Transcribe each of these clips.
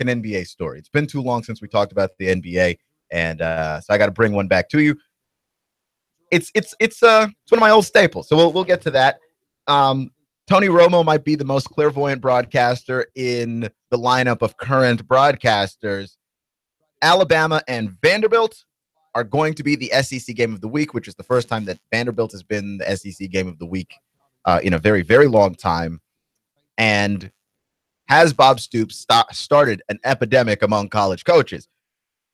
an NBA story. It's been too long since we talked about the NBA, and so I got to bring one back to you. It's one of my old staples, so we'll get to that. Tony Romo might be the most clairvoyant broadcaster in the lineup of current broadcasters. Alabama and Vanderbilt are going to be the SEC game of the week, which is the first time that Vanderbilt has been the SEC game of the week in a very, very long time. And has Bob Stoops started an epidemic among college coaches?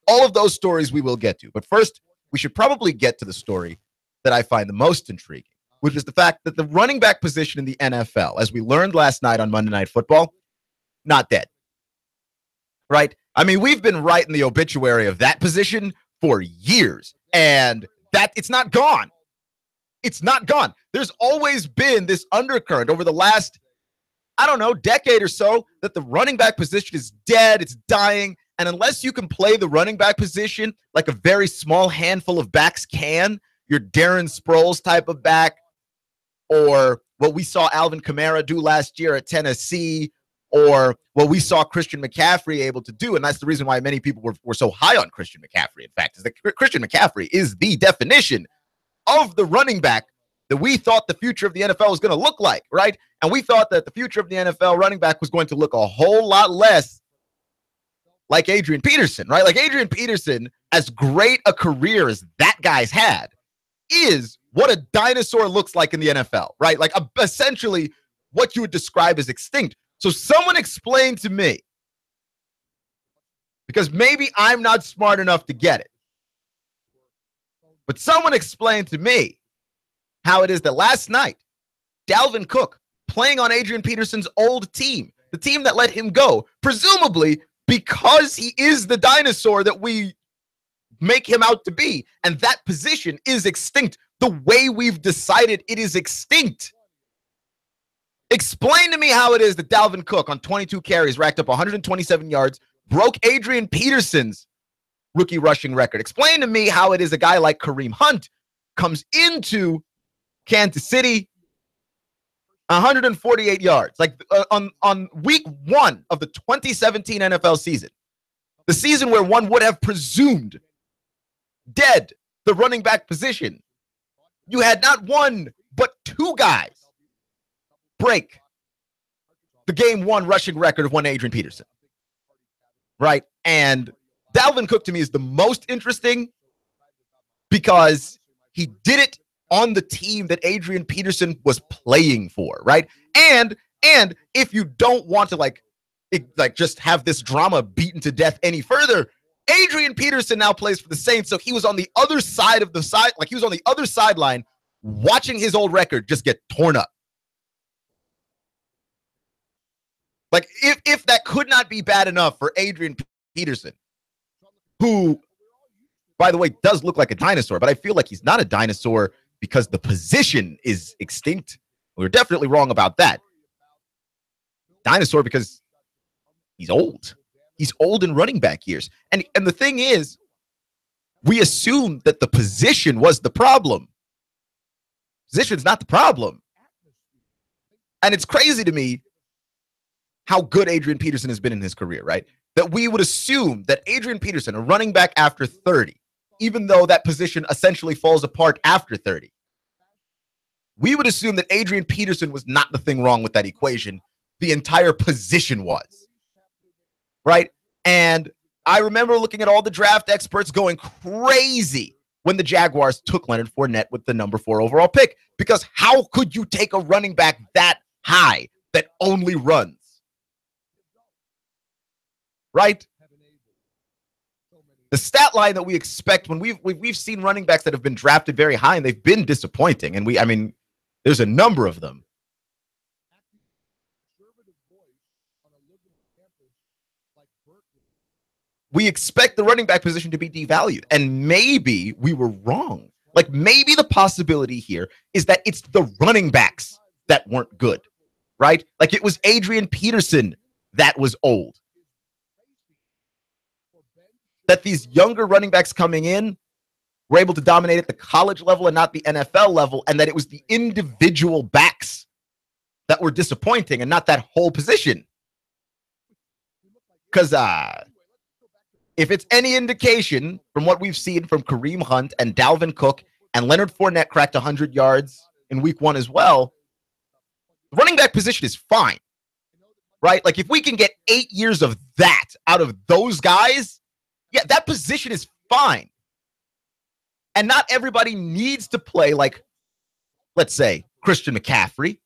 All of those stories we will get to. But first, we should probably get to the story that I find the most intriguing, which is the fact that the running back position in the NFL, as we learned last night on Monday Night Football, not dead. Right? I mean, we've been writing the obituary of that position for years, and that it's not gone. It's not gone. There's always been this undercurrent over the last, I don't know, decade or so, that the running back position is dead, it's dying, and unless you can play the running back position like a very small handful of backs can, your Darren Sproles type of back, or what we saw Alvin Kamara do last year at Tennessee, or what we saw Christian McCaffrey able to do, and that's the reason why many people were so high on Christian McCaffrey, in fact, is that Christian McCaffrey is the definition of the running back that we thought the future of the NFL was going to look like, right? And we thought that the future of the NFL running back was going to look a whole lot less like Adrian Peterson, right? Like Adrian Peterson, as great a career as that guy's had, is what a dinosaur looks like in the NFL, right? Like essentially what you would describe as extinct. So someone explain to me, because maybe I'm not smart enough to get it, but someone explain to me how it is that last night, Dalvin Cook, playing on Adrian Peterson's old team, the team that let him go, presumably because he is the dinosaur that we make him out to be, and that position is extinct the way we've decided it is extinct. Explain to me how it is that Dalvin Cook on 22 carries racked up 127 yards, broke Adrian Peterson's rookie rushing record. Explain to me how it is a guy like Kareem Hunt comes into Kansas City 148 yards. Like on week 1 of the 2017 NFL season, the season where one would have presumed dead the running back position, you had not one, but 2 guys break the game 1 rushing record of one Adrian Peterson. Right? And Dalvin Cook to me is the most interesting because he did it on the team that Adrian Peterson was playing for, right? And if you don't want to like just have this drama beaten to death any further, Adrian Peterson now plays for the Saints, so he was on the other side of the side, like he was on the other sideline watching his old record just get torn up. Like, if that could not be bad enough for Adrian Peterson, who, by the way, does look like a dinosaur, but I feel like he's not a dinosaur because the position is extinct. We were definitely wrong about that. Dinosaur because he's old. He's old in running back years. And the thing is, we assumed that the position was the problem. Position's not the problem. And it's crazy to me how good Adrian Peterson has been in his career, right? That we would assume that Adrian Peterson, a running back after 30, even though that position essentially falls apart after 30, we would assume that Adrian Peterson was not the thing wrong with that equation. The entire position was, right? And I remember looking at all the draft experts going crazy when the Jaguars took Leonard Fournette with the number 4 overall pick, because how could you take a running back that high that only runs? Right? The stat line that we expect when we've seen running backs that have been drafted very high and they've been disappointing, and there's a number of them. We expect the running back position to be devalued, and maybe we were wrong. Like, maybe the possibility here is that it's the running backs that weren't good, right? Like, it was Adrian Peterson that was old. That these younger running backs coming in were able to dominate at the college level and not the NFL level, and that it was the individual backs that were disappointing and not that whole position. Because if it's any indication from what we've seen from Kareem Hunt and Dalvin Cook, and Leonard Fournette cracked 100 yards in week 1 as well, the running back position is fine, right? Like if we can get 8 years of that out of those guys, yeah, that position is fine. And not everybody needs to play like, let's say, Christian McCaffrey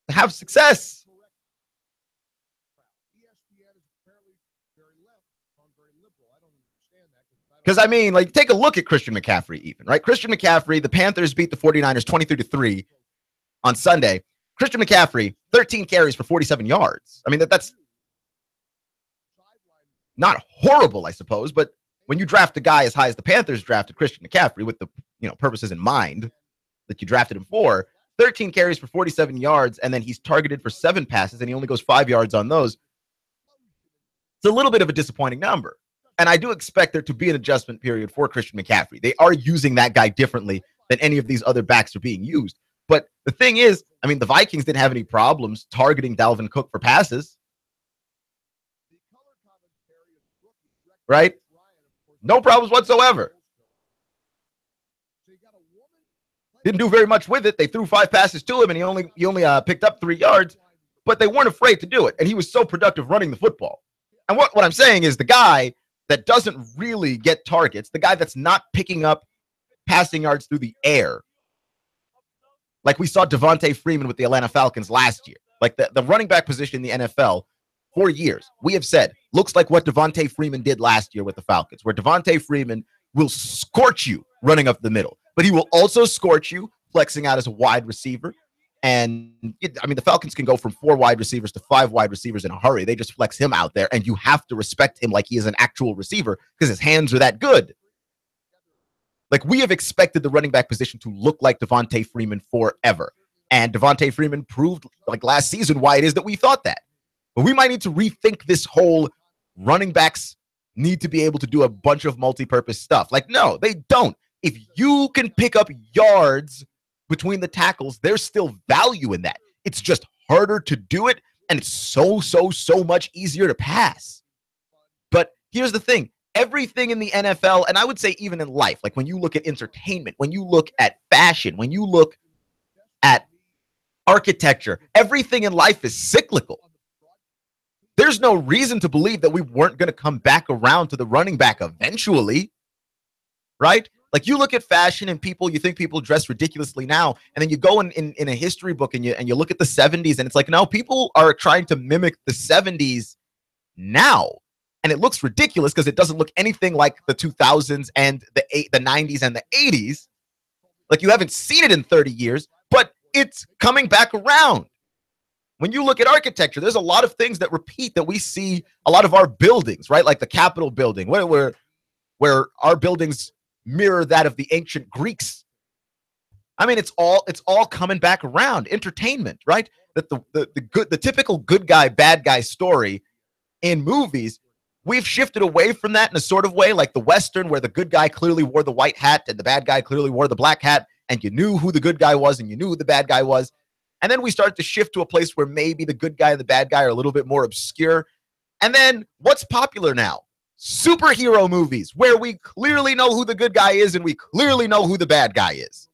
to have success. Because, I mean, like, take a look at Christian McCaffrey even, right? Christian McCaffrey, the Panthers beat the 49ers 23-3 on Sunday. Christian McCaffrey, 13 carries for 47 yards. I mean, that's not horrible, I suppose, but when you draft a guy as high as the Panthers drafted Christian McCaffrey with the purposes in mind that you drafted him for, 13 carries for 47 yards, and then he's targeted for 7 passes, and he only goes 5 yards on those. It's a little bit of a disappointing number. And I do expect there to be an adjustment period for Christian McCaffrey. They are using that guy differently than any of these other backs are being used. But the thing is, I mean, the Vikings didn't have any problems targeting Dalvin Cook for passes. Right? No problems whatsoever. Didn't do very much with it. They threw 5 passes to him, and he only picked up 3 yards. But they weren't afraid to do it. And he was so productive running the football. And what I'm saying is the guy that doesn't really get targets, the guy that's not picking up passing yards through the air, like we saw Devontae Freeman with the Atlanta Falcons last year, like the running back position in the NFL for years, we have said, looks like what Devontae Freeman did last year with the Falcons, where Devontae Freeman will scorch you running up the middle, but he will also scorch you flexing out as a wide receiver. And the Falcons can go from 4 wide receivers to 5 wide receivers in a hurry. They just flex him out there, and you have to respect him like he is an actual receiver because his hands are that good. Like, we have expected the running back position to look like Devontae Freeman forever. And Devontae Freeman proved, like last season, why it is that we thought that. But we might need to rethink this whole running backs need to be able to do a bunch of multi-purpose stuff. Like, no, they don't. If you can pick up yards between the tackles, there's still value in that. It's just harder to do it, and it's so much easier to pass. But here's the thing. Everything in the NFL, and I would say even in life, like when you look at entertainment, when you look at fashion, when you look at architecture, everything in life is cyclical. There's no reason to believe that we weren't going to come back around to the running back eventually, right? Like you look at fashion and people, you think people dress ridiculously now, and then you go in a history book and you look at the 70s, and it's like, no, people are trying to mimic the 70s now. And it looks ridiculous because it doesn't look anything like the 2000s and the 90s and the 80s. Like you haven't seen it in 30 years, but it's coming back around. When you look at architecture, there's a lot of things that repeat that we see a lot of our buildings, right? Like the Capitol building, where our buildings mirror that of the ancient Greeks. I mean, it's all coming back around. Entertainment, right? That the typical good guy, bad guy story in movies, we've shifted away from that in a sort of way, like the Western, where the good guy clearly wore the white hat and the bad guy clearly wore the black hat, and you knew who the good guy was and you knew who the bad guy was. And then we start to shift to a place where maybe the good guy and the bad guy are a little bit more obscure. And then what's popular now? Superhero movies, where we clearly know who the good guy is and we clearly know who the bad guy is.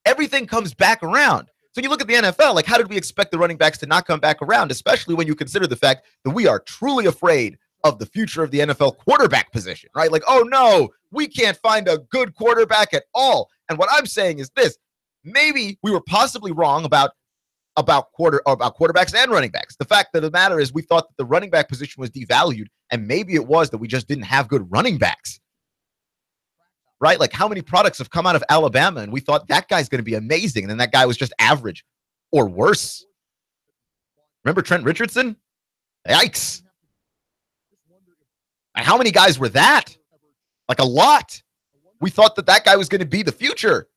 Everything comes back around. So you look at the NFL, like how did we expect the running backs to not come back around, especially when you consider the fact that we are truly afraid of the future of the NFL quarterback position, right? Like, oh no, we can't find a good quarterback at all. And what I'm saying is this, maybe we were possibly wrong about quarterbacks and running backs. The fact of the matter is we thought that the running back position was devalued, and maybe it was that we just didn't have good running backs, right? Like how many products have come out of Alabama and we thought that guy's going to be amazing, and then that guy was just average or worse. Remember Trent Richardson? Yikes. And how many guys were that? Like a lot. We thought that guy was going to be the future.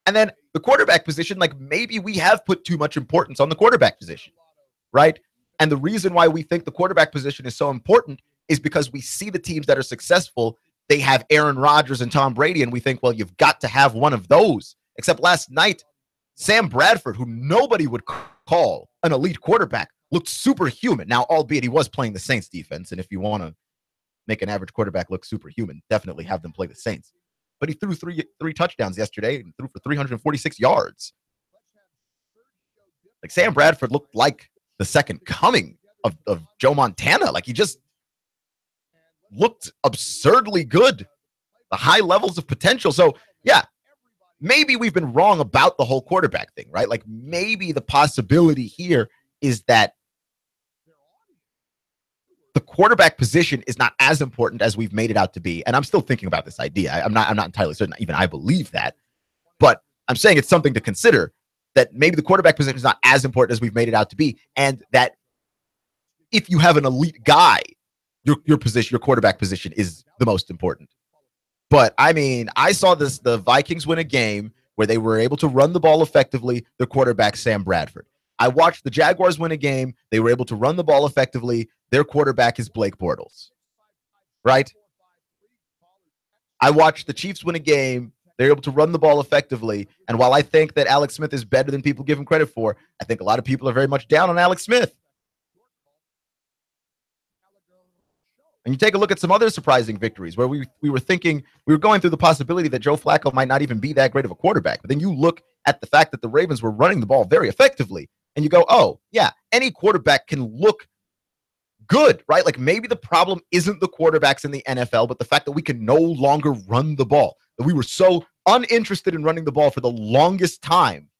And then the quarterback position, like maybe we have put too much importance on the quarterback position, right? And the reason why we think the quarterback position is so important is because we see the teams that are successful, they have Aaron Rodgers and Tom Brady, and we think, well, you've got to have one of those. Except last night, Sam Bradford, who nobody would call an elite quarterback, looked superhuman. Now, albeit he was playing the Saints defense, and if you want to make an average quarterback look superhuman, definitely have them play the Saints. But he threw three touchdowns yesterday and threw for 346 yards. Like, Sam Bradford looked like the second coming of Joe Montana. Like, he just looked absurdly good. The high levels of potential. So, yeah, maybe we've been wrong about the whole quarterback thing, right? Like, maybe the possibility here is that the quarterback position is not as important as we've made it out to be. And I'm still thinking about this idea. I'm not entirely certain even I believe that, but I'm saying it's something to consider, that maybe the quarterback position is not as important as we've made it out to be. And that if you have an elite guy, your position, your quarterback position is the most important. But I mean, I saw the Vikings win a game where they were able to run the ball effectively, their quarterback, Sam Bradford. I watched the Jaguars win a game. They were able to run the ball effectively. Their quarterback is Blake Bortles, right? I watched the Chiefs win a game. They're able to run the ball effectively. And while I think that Alex Smith is better than people give him credit for, I think a lot of people are very much down on Alex Smith. And you take a look at some other surprising victories where we were thinking, we were going through the possibility that Joe Flacco might not even be that great of a quarterback. But then you look at the fact that the Ravens were running the ball very effectively, and you go, oh, yeah, any quarterback can look good, right? Like, maybe the problem isn't the quarterbacks in the NFL, but the fact that we can no longer run the ball, that we were so uninterested in running the ball for the longest time.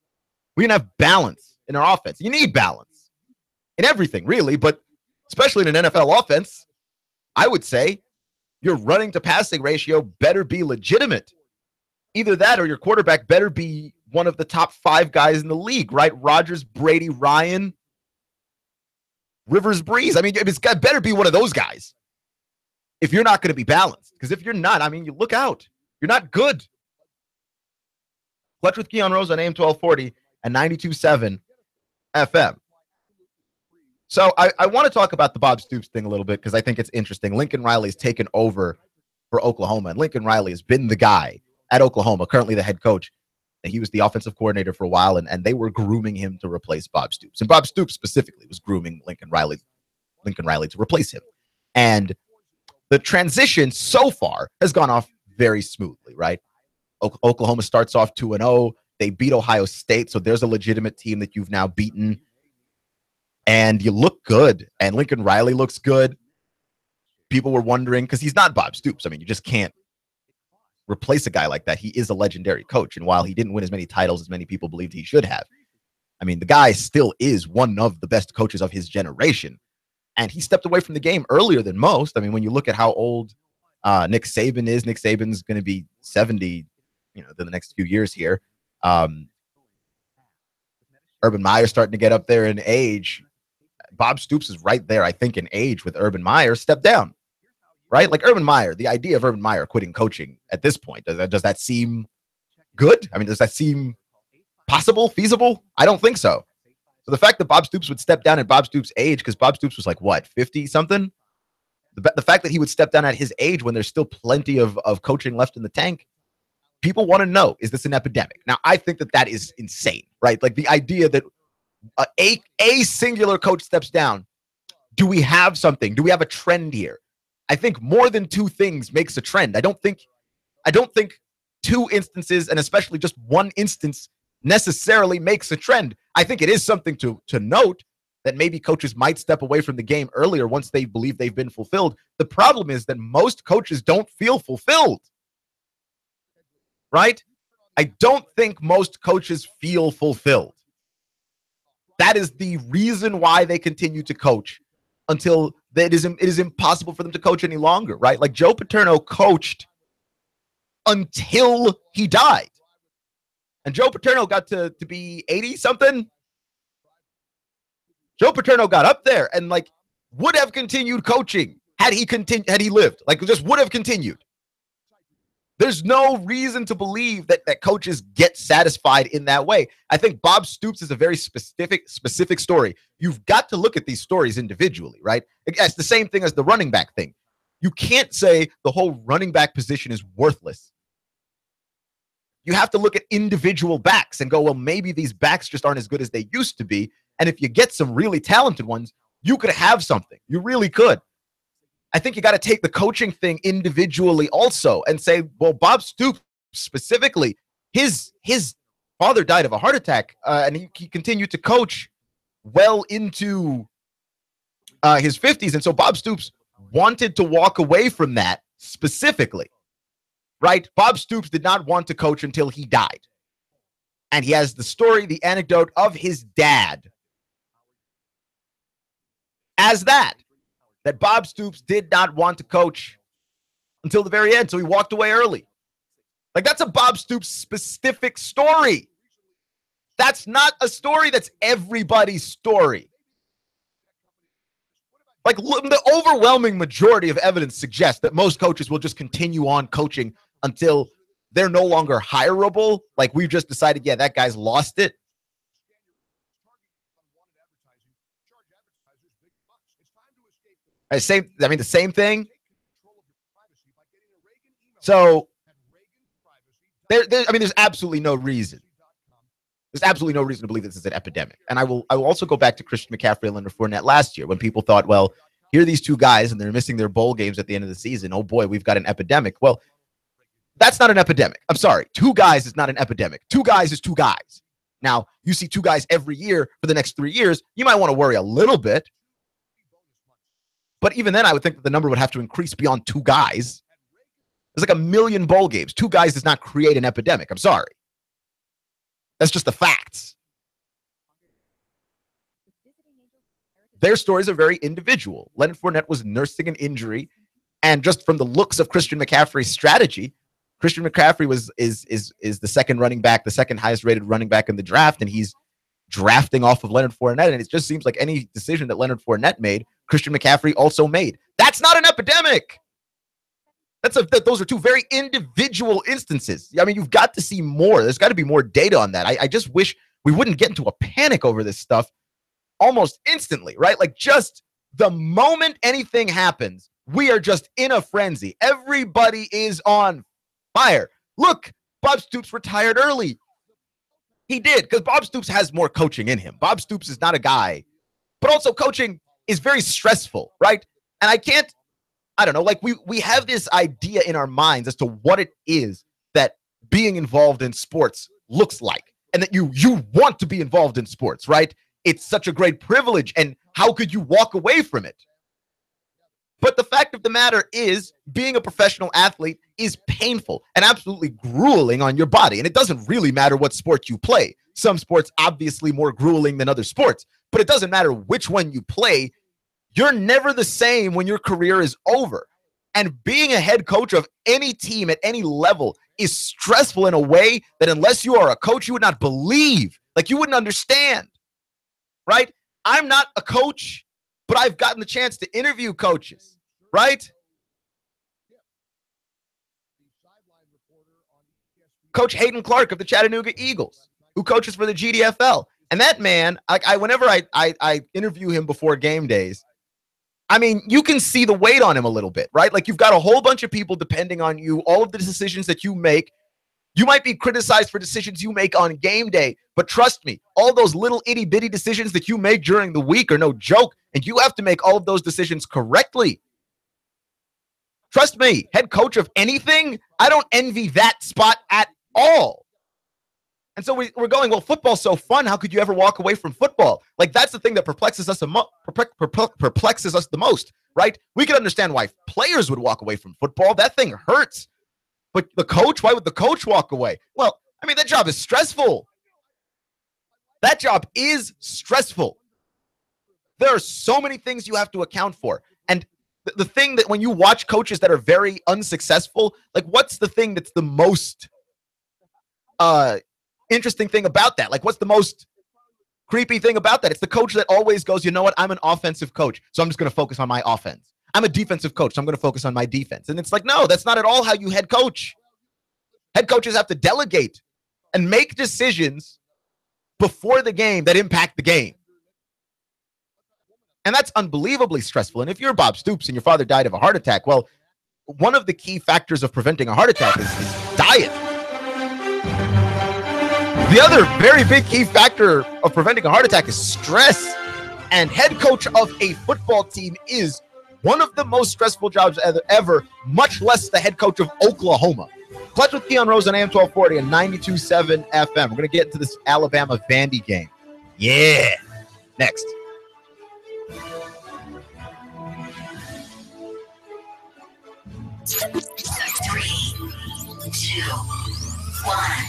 We didn't have balance in our offense. You need balance in everything, really, but especially in an NFL offense, I would say your running to passing ratio better be legitimate. Either that or your quarterback better be one of the top 5 guys in the league, right? Rodgers, Brady, Ryan, Rivers, Breeze. I mean, it's got better be one of those guys if you're not going to be balanced. Because if you're not, I mean, you look out. You're not good. Clutch with Keon Rose on AM 1240 and 92.7 FM. So I want to talk about the Bob Stoops thing a little bit because I think it's interesting. Lincoln Riley's taken over for Oklahoma, and Lincoln Riley has been the guy at Oklahoma, currently the head coach. And he was the offensive coordinator for a while, and they were grooming him to replace Bob Stoops. And Bob Stoops specifically was grooming Lincoln Riley to replace him. And the transition so far has gone off very smoothly, right? Oklahoma starts off 2-0. They beat Ohio State, so there's a legitimate team that you've now beaten. And you look good, and Lincoln Riley looks good. People were wondering, because he's not Bob Stoops. I mean, you just can't replace a guy like that. He is a legendary coach, and while he didn't win as many titles as many people believed he should have, I mean, the guy still is one of the best coaches of his generation, and he stepped away from the game earlier than most. I mean, when you look at how old Nick Saban is, Nick Saban's going to be 70, in the next few years here. Urban Meyer's starting to get up there in age. Bob Stoops is right there, I think, in age with Urban Meyer. Step down, right? Like Urban Meyer, the idea of Urban Meyer quitting coaching at this point, does that seem good? I mean, does that seem possible, feasible? I don't think so. So the fact that Bob Stoops would step down at Bob Stoops' age, because Bob Stoops was like, what, 50-something? The fact that he would step down at his age when there's still plenty of coaching left in the tank, people want to know, is this an epidemic? Now, I think that is insane, right? Like the idea that a singular coach steps down. Do we have something? Do we have a trend here? I think more than 2 things makes a trend. I don't think 2 instances, and especially just 1 instance, necessarily makes a trend. I think it is something to note that maybe coaches might step away from the game earlier once they believe they've been fulfilled. The problem is that most coaches don't feel fulfilled, right? I don't think most coaches feel fulfilled. That is the reason why they continue to coach until it is impossible for them to coach any longer, right? Like Joe Paterno coached until he died. And Joe Paterno got to be 80-something. Joe Paterno got up there and would have continued coaching had he lived. Just would have continued. There's no reason to believe that coaches get satisfied in that way. I think Bob Stoops is a very specific story. You've got to look at these stories individually, right? It's the same thing as the running back thing. You can't say the whole running back position is worthless. You have to look at individual backs and go, well, maybe these backs just aren't as good as they used to be. And if you get some really talented ones, you could have something. You really could. I think you got to take the coaching thing individually also and say, well, Bob Stoops specifically, his father died of a heart attack, and he continued to coach well into his 50s. And so Bob Stoops wanted to walk away from that specifically, right? Bob Stoops did not want to coach until he died. And he has the story, the anecdote of his dad as that Bob Stoops did not want to coach until the very end. So he walked away early. Like, that's a Bob Stoops specific story. That's not a story that's everybody's story. Like, the overwhelming majority of evidence suggests that most coaches will just continue on coaching until they're no longer hireable. Like, we've just decided, yeah, that guy's lost it. The same thing. So, there's absolutely no reason. There's absolutely no reason to believe this is an epidemic. And I will also go back to Christian McCaffrey and Leonard Fournette last year when people thought, well, here are these two guys and they're missing their bowl games at the end of the season. Oh boy, we've got an epidemic. Well, that's not an epidemic. I'm sorry. Two guys is not an epidemic. Two guys is two guys. Now, you see two guys every year for the next 3 years, you might want to worry a little bit. But even then, I would think that the number would have to increase beyond two guys. There's like 1 million bowl games. Two guys does not create an epidemic. I'm sorry. That's just the facts. Their stories are very individual. Leonard Fournette was nursing an injury, and just from the looks of Christian McCaffrey's strategy, Christian McCaffrey is the second running back, the second highest rated running back in the draft, and he's drafting off of Leonard Fournette, and it just seems like any decision that Leonard Fournette made, Christian McCaffrey also made. That's not an epidemic. Those are two very individual instances. I mean, you've got to see more. There's got to be more data on that. I just wish we wouldn't get into a panic over this stuff almost instantly, right? Like, just the moment anything happens, we are just in a frenzy. Everybody is on fire. Look, Bob Stoops retired early. He did, because Bob Stoops has more coaching in him. Bob Stoops is not a guy, but also coaching is very stressful, right? And I don't know, like we have this idea in our minds as to what it is that being involved in sports looks like, and that you want to be involved in sports, right? It's such a great privilege, and how could you walk away from it? But the fact of the matter is, being a professional athlete is painful and absolutely grueling on your body, and it doesn't really matter what sport you play. Some sports obviously more grueling than other sports, but it doesn't matter which one you play. You're never the same when your career is over. And being a head coach of any team at any level is stressful in a way that unless you are a coach, you would not believe. Like, you wouldn't understand, right? I'm not a coach, but I've gotten the chance to interview coaches, right? Coach Hayden Clark of the Chattanooga Eagles, who coaches for the GDFL. And that man, whenever I interview him before game days, I mean, you can see the weight on him a little bit, right? Like, you've got a whole bunch of people depending on you, all of the decisions that you make. You might be criticized for decisions you make on game day, but trust me, all those little itty bitty decisions that you make during the week are no joke, and you have to make all of those decisions correctly. Trust me, head coach of anything, I don't envy that spot at all. And so we're going, well, football's so fun. How could you ever walk away from football? Like, that's the thing that perplexes us the most, right? We can understand why players would walk away from football. That thing hurts. But the coach, why would the coach walk away? Well, I mean, that job is stressful. That job is stressful. There are so many things you have to account for. And the thing that when you watch coaches that are very unsuccessful, like, what's the thing that's the most interesting thing about that? Like, what's the most creepy thing about that? It's the coach that always goes, you know what, I'm an offensive coach, so I'm just going to focus on my offense. I'm a defensive coach, so I'm going to focus on my defense. And it's like, no, that's not at all how you head coach. Head coaches have to delegate and make decisions before the game that impact the game. And that's unbelievably stressful. And if you're Bob Stoops and your father died of a heart attack, well, one of the key factors of preventing a heart attack is diet. The other very big key factor of preventing a heart attack is stress. And head coach of a football team is one of the most stressful jobs ever, much less the head coach of Oklahoma. Clutch with Keon Rose on AM 1240 and 92.7 FM. We're going to get into this Alabama-Vandy game. Yeah. Next. Three, two, one.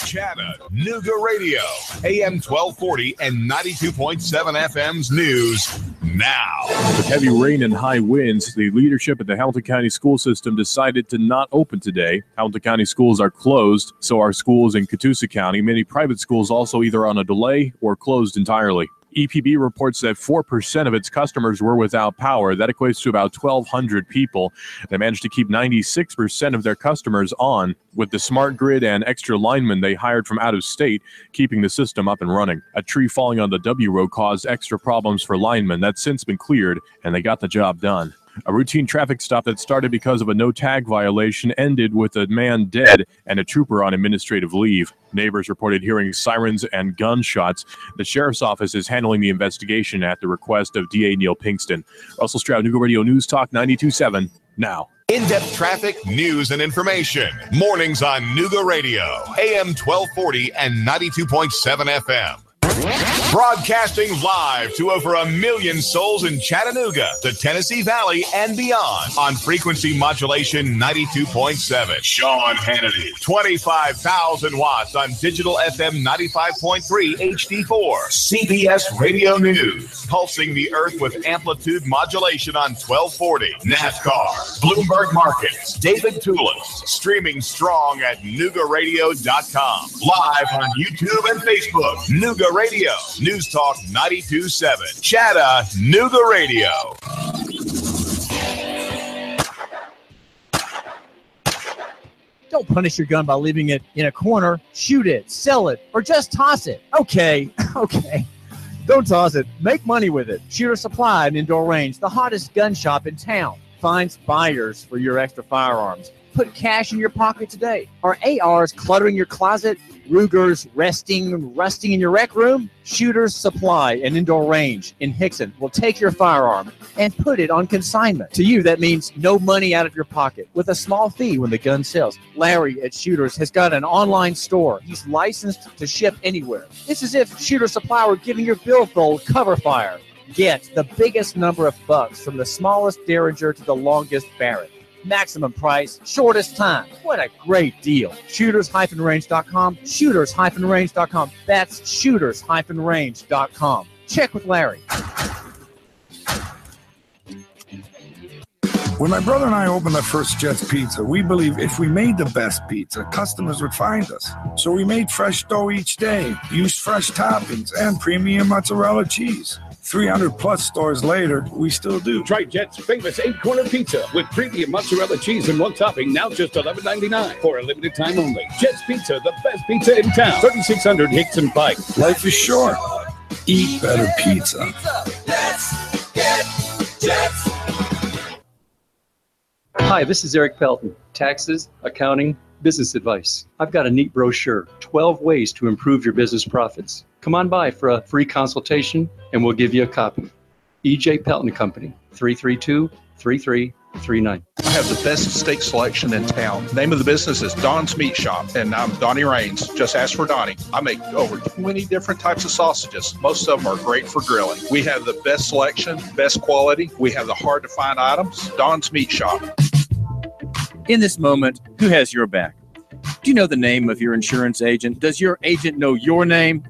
Chattanooga Radio, AM 1240 and 92.7 FM's news now. With heavy rain and high winds, the leadership at the Hamilton County School System decided to not open today. Hamilton County schools are closed, so are schools in Catoosa County. Many private schools also either on a delay or closed entirely. EPB reports that 4% of its customers were without power. That equates to about 1,200 people. They managed to keep 96% of their customers on with the smart grid and extra linemen they hired from out of state, keeping the system up and running. A tree falling on the W road caused extra problems for linemen. That's since been cleared, and they got the job done. A routine traffic stop that started because of a no-tag violation ended with a man dead and a trooper on administrative leave. Neighbors reported hearing sirens and gunshots. The sheriff's office is handling the investigation at the request of DA Neil Pinkston. Russell Stroud, Nooga Radio News Talk 92.7 now. In-depth traffic, news, and information. Mornings on Nooga Radio, AM 1240 and 92.7 FM. Broadcasting live to over 1 million souls in Chattanooga, the Tennessee Valley, and beyond on frequency modulation 92.7. Sean Hannity, 25,000 watts on digital FM 95.3 HD4. CBS Radio News, pulsing the earth with amplitude modulation on 1240. NASCAR, Bloomberg Markets, David Tulis, streaming strong at NoogaRadio.com. Live on YouTube and Facebook. Nooga Radio, News Talk 92.7, Chattanooga Radio. Don't punish your gun by leaving it in a corner. Shoot it, sell it, or just toss it. Okay. Don't toss it. Make money with it. Shooter Supply and Indoor Range, the hottest gun shop in town, finds buyers for your extra firearms. Put cash in your pocket today. Are ARs cluttering your closet? Rugers rusting in your rec room? Shooters Supply and Indoor Range in Hickson will take your firearm and put it on consignment. To you, that means no money out of your pocket with a small fee when the gun sells. Larry at Shooters has got an online store. He's licensed to ship anywhere. It's as if Shooter Supply were giving your billfold cover fire. Get the biggest number of bucks from the smallest Derringer to the longest Barrett. Maximum price, shortest time. What a great deal. Shooters-range.com. Shooters-range.com. That's shooters-range.com. Check with Larry. When my brother and I opened our first Jets Pizza, we believed if we made the best pizza, customers would find us. So we made fresh dough each day, used fresh toppings, and premium mozzarella cheese. 300-plus stores later, we still do. Try Jet's famous 8-corner pizza with premium mozzarella cheese and one topping, now just $11.99 for a limited time only. Jet's Pizza, the best pizza in town. 3600 Hickson Pike. Life is short. Eat better pizza. Let's get Jets. Hi, this is Eric Pelton. Taxes, accounting, business advice. I've got a neat brochure, 12 ways to improve your business profits. Come on by for a free consultation and we'll give you a copy. EJ Pelton Company, 332-3339. I have the best steak selection in town. Name of the business is Don's Meat Shop, and I'm Donnie Raines. Just ask for Donnie. I make over 20 different types of sausages. Most of them are great for grilling. We have the best selection, best quality. We have the hard-to-find items. Don's Meat Shop. In this moment, who has your back? Do you know the name of your insurance agent? Does your agent know your name?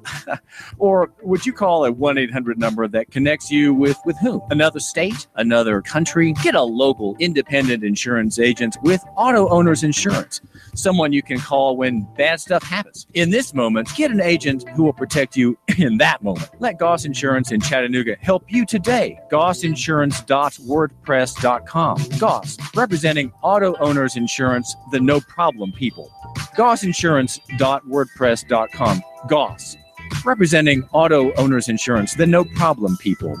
Or would you call a 1-800 number that connects you with whom? Another state? Another country? Get a local independent insurance agent with Auto Owners Insurance. Someone you can call when bad stuff happens. In this moment, get an agent who will protect you in that moment. Let Goss Insurance in Chattanooga help you today. GossInsurance.wordpress.com. Goss, representing Auto Owners Insurance, the no problem people. GossInsurance.wordpress.com. Goss, representing Auto Owners Insurance, the no problem people.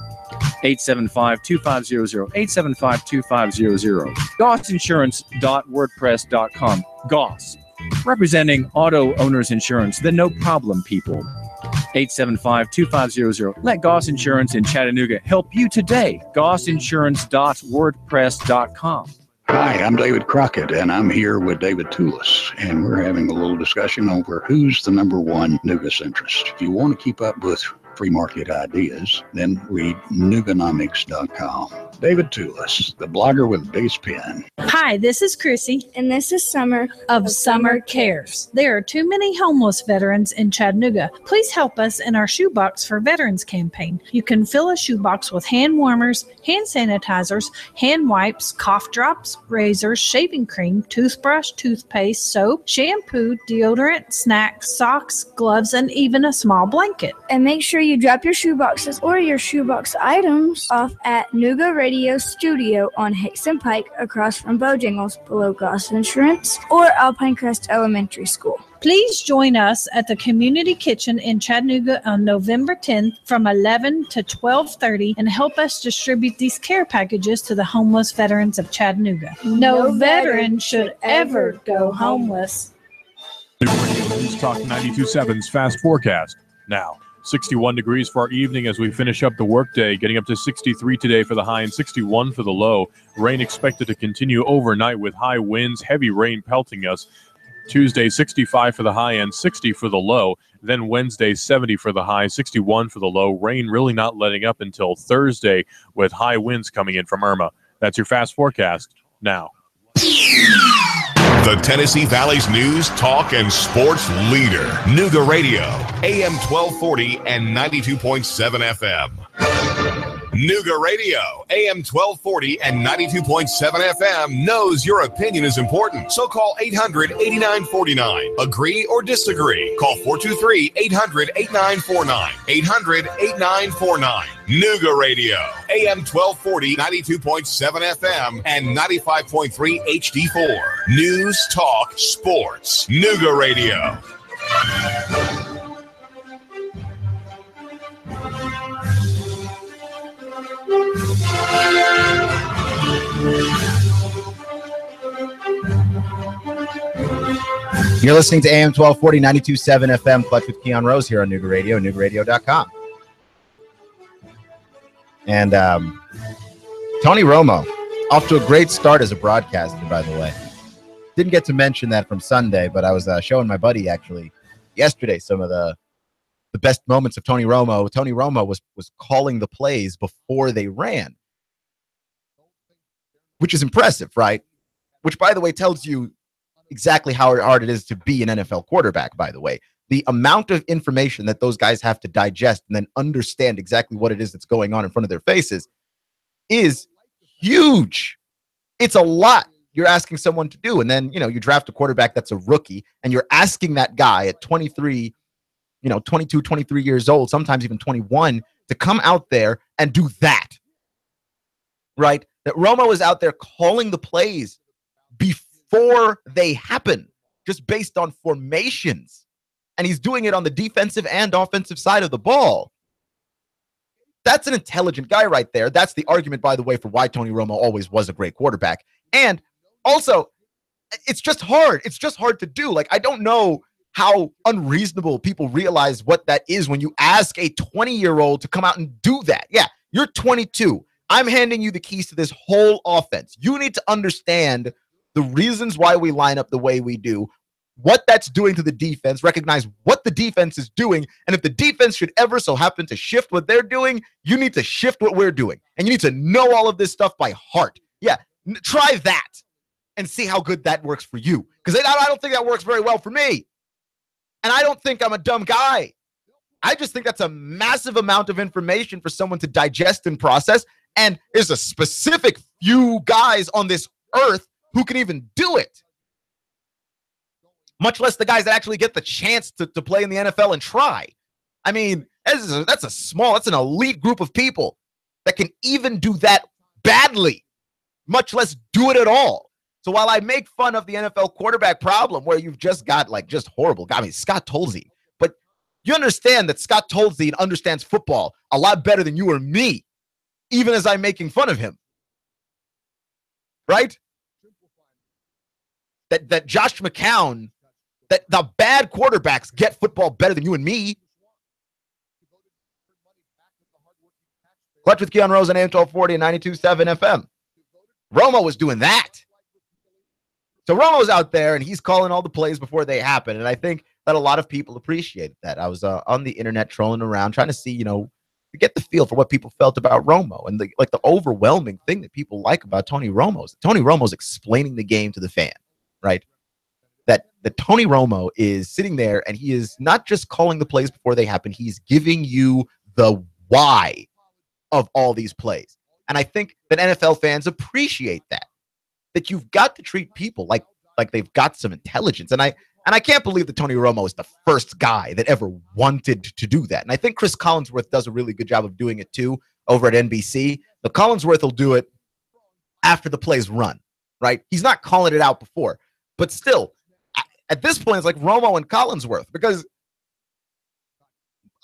875-2500, 875-2500. GossInsurance.wordpress.com. Goss, representing auto owners insurance, the no problem people. 875-2500. Let Goss Insurance in Chattanooga help you today. GossInsurance.wordpress.com. Hi, I'm David Crockett, and I'm here with David Tulis, and we're having a little discussion over who's the number one Nooga centrist. If you want to keep up with free market ideas, then read Nooganomics.com. David Tulis, the blogger with the biggest pen. Hi, this is Chrissy. And this is Summer of Summer Cares. There are too many homeless veterans in Chattanooga. Please help us in our Shoebox for Veterans campaign. You can fill a shoebox with hand warmers, hand sanitizers, hand wipes, cough drops, razors, shaving cream, toothbrush, toothpaste, soap, shampoo, deodorant, snacks, socks, gloves, and even a small blanket. And make sure you drop your shoeboxes or your shoebox items off at Nooga Radio Studio on Hickson Pike across from Bojangles below Goss Insurance or Alpine Crest Elementary School. Please join us at the Community Kitchen in Chattanooga on November 10th from 11 to 12:30 and help us distribute these care packages to the homeless veterans of Chattanooga. No veteran should ever go homeless. News Talk 92.7's Fast Forecast now. 61 degrees for our evening as we finish up the workday, getting up to 63 today for the high and 61 for the low. Rain expected to continue overnight with high winds, heavy rain pelting us. Tuesday, 65 for the high and 60 for the low. Then Wednesday, 70 for the high, 61 for the low. Rain really not letting up until Thursday with high winds coming in from Irma. That's your Fast Forecast now. The Tennessee Valley's news, talk, and sports leader. Nooga Radio, AM 1240 and 92.7 FM. Nooga Radio, AM 1240 and 92.7 FM knows your opinion is important. So call 800-8949. Agree or disagree. Call 423-800-8949. 800-8949. Nooga Radio, AM 1240, 92.7 FM, and 95.3 HD4. News, talk, sports. Nooga Radio. You're listening to AM 1240, 92.7 FM, Clutch with Keon Rose here on Nooga Radio, NoogaRadio.com. And Tony Romo, off to a great start as a broadcaster, by the way. Didn't get to mention that from Sunday, but I was showing my buddy, actually, yesterday some of the best moments of Tony Romo. Tony Romo was calling the plays before they ran, which is impressive, right? Which, by the way, tells you exactly how hard it is to be an NFL quarterback, by the way. The amount of information that those guys have to digest and then understand exactly what it is that's going on in front of their faces is huge. It's a lot you're asking someone to do. And then, you draft a quarterback that's a rookie, and you're asking that guy at 23, 22, 23 years old, sometimes even 21, to come out there and do that, right? That Romo is out there calling the plays before they happen, just based on formations. And he's doing it on the defensive and offensive side of the ball. That's an intelligent guy right there. That's the argument, by the way, for why Tony Romo always was a great quarterback. And also, it's just hard. It's just hard to do. Like, I don't know how unreasonable people realize what that is when you ask a 20-year-old to come out and do that. Yeah, you're 22. I'm handing you the keys to this whole offense. You need to understand the reasons why we line up the way we do, what that's doing to the defense, recognize what the defense is doing, and if the defense should ever so happen to shift what they're doing, you need to shift what we're doing. And you need to know all of this stuff by heart. Yeah, try that and see how good that works for you. Because I don't think that works very well for me. And I don't think I'm a dumb guy. I just think that's a massive amount of information for someone to digest and process. And there's a specific few guys on this earth who can even do it. Much less the guys that actually get the chance to play in the NFL and try. I mean, that's an elite group of people that can even do that badly, much less do it at all. So while I make fun of the NFL quarterback problem where you've just got just horrible guys, I mean, Scott Tolzien, but you understand that Scott Tolzien understands football a lot better than you or me, even as I'm making fun of him. Right? That Josh McCown that the bad quarterbacks get football better than you and me. Clutch with Keon Rose on AM 1240 and 92.7 FM. Romo was doing that. So Romo's out there, and he's calling all the plays before they happen, and I think that a lot of people appreciated that. I was on the internet trolling around, trying to see, to get the feel for what people felt about Romo, and the overwhelming thing that people like about Tony Romo is Tony Romo's explaining the game to the fan, right? That Tony Romo is sitting there, and he is not just calling the plays before they happen, he's giving you the why of all these plays. And I think that NFL fans appreciate that you've got to treat people like they've got some intelligence. And I can't believe that Tony Romo is the first guy that ever wanted to do that. And I think Chris Collinsworth does a really good job of doing it too over at NBC. But Collinsworth will do it after the plays run, right? He's not calling it out before. But still, at this point, it's like Romo and Collinsworth, because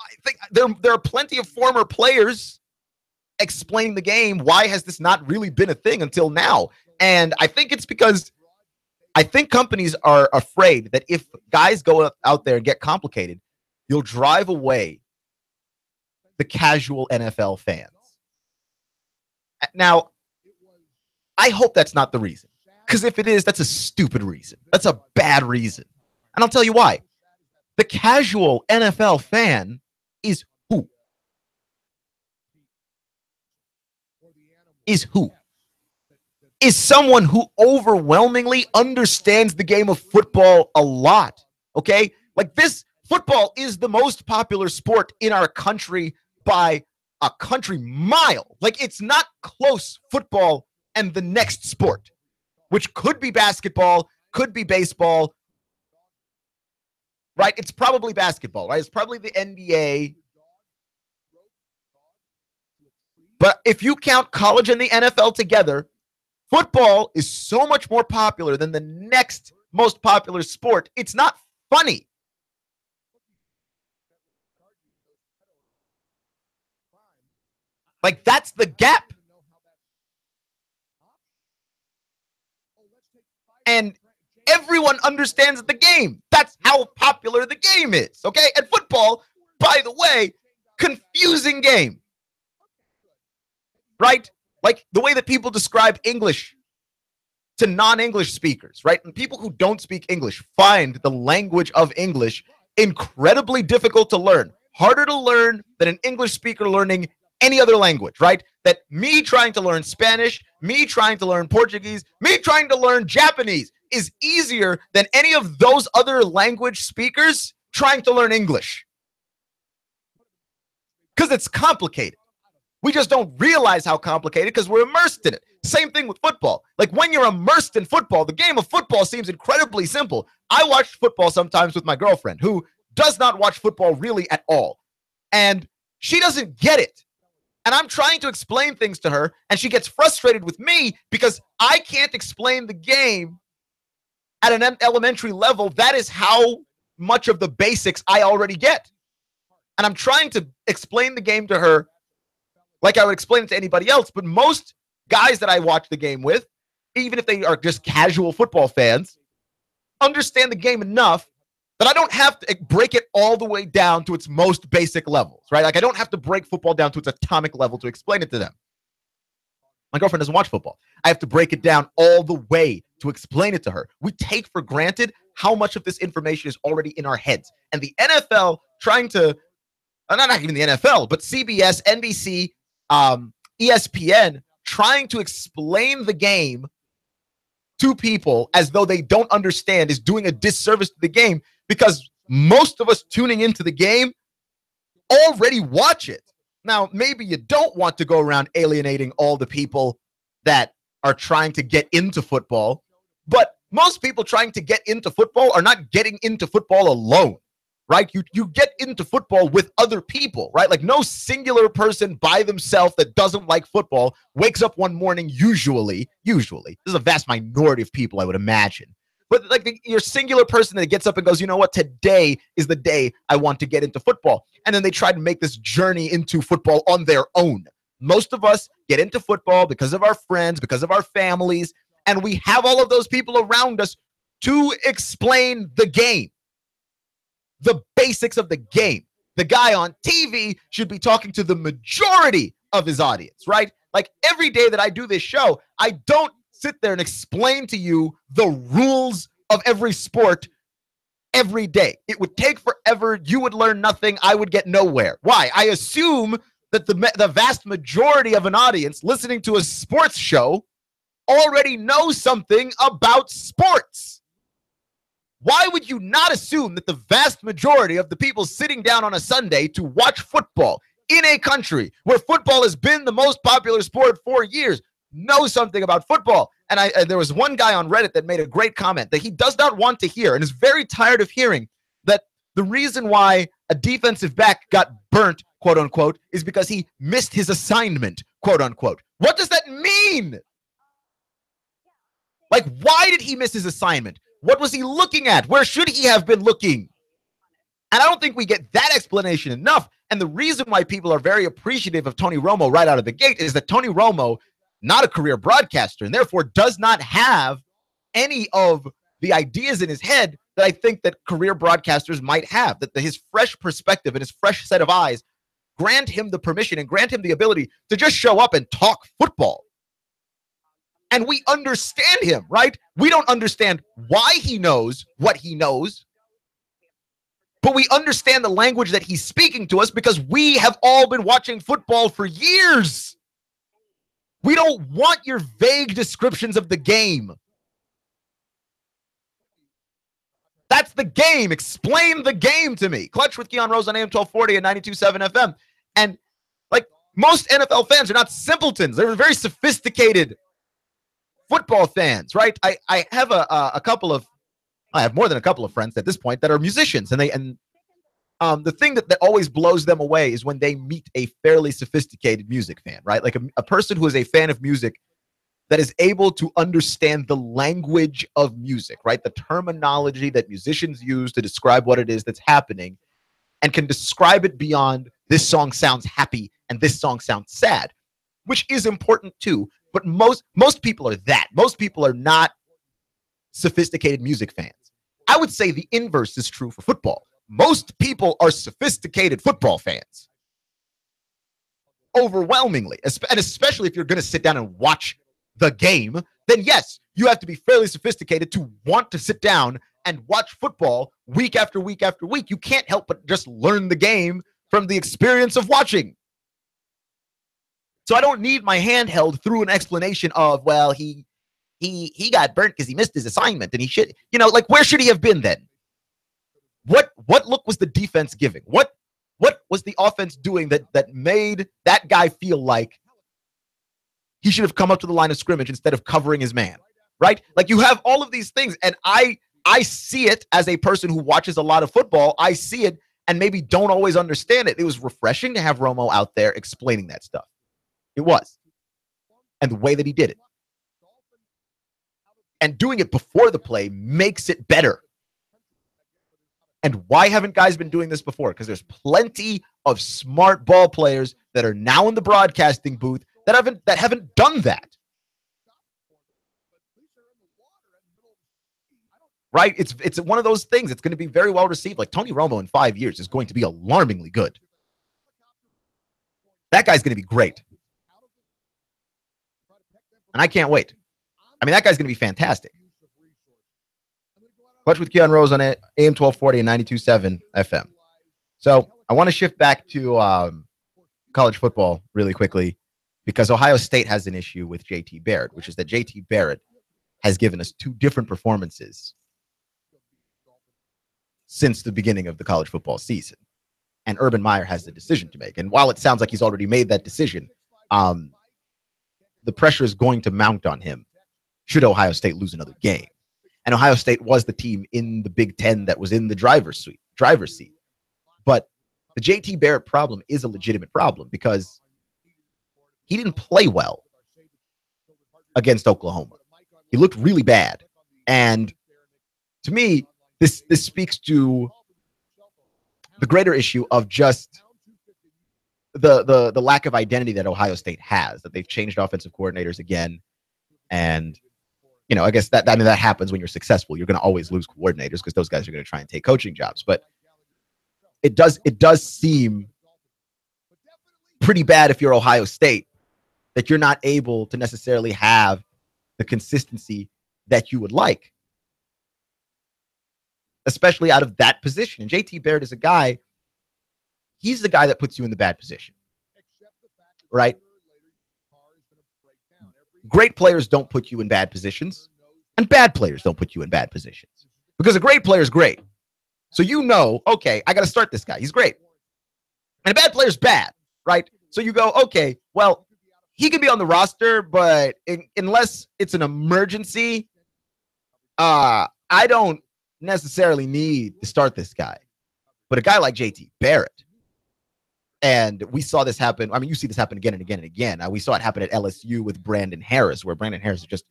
I think there are plenty of former players explaining the game. Why has this not really been a thing until now? And I think it's because I think companies are afraid that if guys go out there and get complicated, you'll drive away the casual NFL fans. Now, I hope that's not the reason, because if it is, that's a stupid reason. That's a bad reason. And I'll tell you why. The casual NFL fan is who? Is someone who overwhelmingly understands the game of football a lot, okay? Like, this football is the most popular sport in our country by a country mile. Like, it's not close, football and the next sport, which could be basketball, could be baseball, right? It's probably basketball, right? It's probably the NBA. But if you count college and the NFL together, football is so much more popular than the next most popular sport. It's not funny. Like, that's the gap. And everyone understands the game. That's how popular the game is, okay? And football, by the way, confusing game. Right? Like the way that people describe English to non-English speakers, right? And people who don't speak English find the language of English incredibly difficult to learn. Harder to learn than an English speaker learning any other language, right? That me trying to learn Spanish, me trying to learn Portuguese, me trying to learn Japanese is easier than any of those other language speakers trying to learn English. Because it's complicated. We just don't realize how complicated because we're immersed in it. Same thing with football. Like, when you're immersed in football, the game of football seems incredibly simple. I watch football sometimes with my girlfriend, who does not watch football really at all. And she doesn't get it. And I'm trying to explain things to her, and she gets frustrated with me because I can't explain the game at an elementary level. That is how much of the basics I already get. And I'm trying to explain the game to her like I would explain it to anybody else. But most guys that I watch the game with, even if they are just casual football fans, understand the game enough that I don't have to break it all the way down to its most basic levels, right? Like, I don't have to break football down to its atomic level to explain it to them. My girlfriend doesn't watch football. I have to break it down all the way to explain it to her. We take for granted how much of this information is already in our heads. And the NFL trying to, not even the NFL, but CBS, NBC, ESPN, trying to explain the game to people as though they don't understand is doing a disservice to the game, because most of us tuning into the game already watch it. Now, maybe you don't want to go around alienating all the people that are trying to get into football, but most people trying to get into football are not getting into football alone, right? You get into football with other people, right? Like, no singular person by themselves that doesn't like football wakes up one morning, usually, this is a vast minority of people, I would imagine. But like, your singular person that gets up and goes, you know what, today is the day I want to get into football. And then they try to make this journey into football on their own. Most of us get into football because of our friends, because of our families, and we have all of those people around us to explain the game. the basics of the game. The guy on TV should be talking to the majority of his audience, right? Like every day that I do this show, I don't sit there and explain to you the rules of every sport every day. It would take forever. You would learn nothing. I would get nowhere. Why? I assume that the vast majority of an audience listening to a sports show already knows something about sports. Why would you not assume that the vast majority of the people sitting down on a Sunday to watch football in a country where football has been the most popular sport for years know something about football? And there was one guy on Reddit that made a great comment that he does not want to hear and is very tired of hearing, that the reason why a defensive back got burnt, quote unquote, is because he missed his assignment, quote unquote. What does that mean? Like, why did he miss his assignment? What was he looking at? Where should he have been looking? And I don't think we get that explanation enough. And the reason why people are very appreciative of Tony Romo right out of the gate is that Tony Romo, not a career broadcaster, and therefore does not have any of the ideas in his head that I think that career broadcasters might have, that his fresh perspective and his fresh set of eyes grant him the permission and grant him the ability to just show up and talk football. And we understand him, right? We don't understand why he knows what he knows, but we understand the language that he's speaking to us because we have all been watching football for years. We don't want your vague descriptions of the game. That's the game. Explain the game to me. Clutch with Keon Rose on AM 1240 and 92.7 FM. And like most NFL fans are not simpletons. They're very sophisticated football fans, right? I have I have more than a couple of friends at this point that are musicians, and the thing that always blows them away is when they meet a fairly sophisticated music fan, right? Like a person who is a fan of music that is able to understand the language of music, right? The terminology that musicians use to describe what it is that's happening, and can describe it beyond this song sounds happy and this song sounds sad, which is important too. But most people are that. Most people are not sophisticated music fans. I would say the inverse is true for football. Most people are sophisticated football fans. Overwhelmingly. And especially if you're going to sit down and watch the game, then yes, you have to be fairly sophisticated to want to sit down and watch football week after week after week. You can't help but just learn the game from the experience of watching. So I don't need my hand held through an explanation of, well, he got burnt because he missed his assignment and he should, like, where should he have been then? What look was the defense giving? What was the offense doing that made that guy feel like he should have come up to the line of scrimmage instead of covering his man, right? Like, you have all of these things, and I see it as a person who watches a lot of football. I see it and maybe don't always understand it. It was refreshing to have Romo out there explaining that stuff. It was. And the way that he did it. And doing it before the play makes it better. And why haven't guys been doing this before? Because there's plenty of smart ball players that are now in the broadcasting booth that haven't done that. Right? It's one of those things. It's going to be very well received. Like Tony Romo in 5 years is going to be alarmingly good. That guy's going to be great. And I can't wait. I mean, that guy's going to be fantastic. Clutch with Keon Rose on AM 1240 and 92.7 FM. So I want to shift back to college football really quickly because Ohio State has an issue with JT Barrett, which is that JT Barrett has given us two different performances since the beginning of the college football season. And Urban Meyer has the decision to make. And while it sounds like he's already made that decision, the pressure is going to mount on him should Ohio State lose another game. And Ohio State was the team in the Big Ten that was in the driver's seat. But the JT Barrett problem is a legitimate problem because he didn't play well against Oklahoma. He looked really bad. And to me, this speaks to the greater issue of just the lack of identity that Ohio State has, that they've changed offensive coordinators again. And, I guess that happens when you're successful. You're going to always lose coordinators because those guys are going to try and take coaching jobs. But it does seem pretty bad if you're Ohio State that you're not able to necessarily have the consistency that you would like, especially out of that position. And JT Barrett is a guy, he's the guy that puts you in the bad position, right? Great players don't put you in bad positions, and bad players don't put you in bad positions, because a great player is great. So you know, okay, I got to start this guy. He's great. And a bad player's bad, right? So you go, okay, well, he can be on the roster, but unless it's an emergency, I don't necessarily need to start this guy. But a guy like JT Barrett, and we saw this happen. I mean, you see this happen again and again and again. We saw it happen at LSU with Brandon Harris, where Brandon Harris is just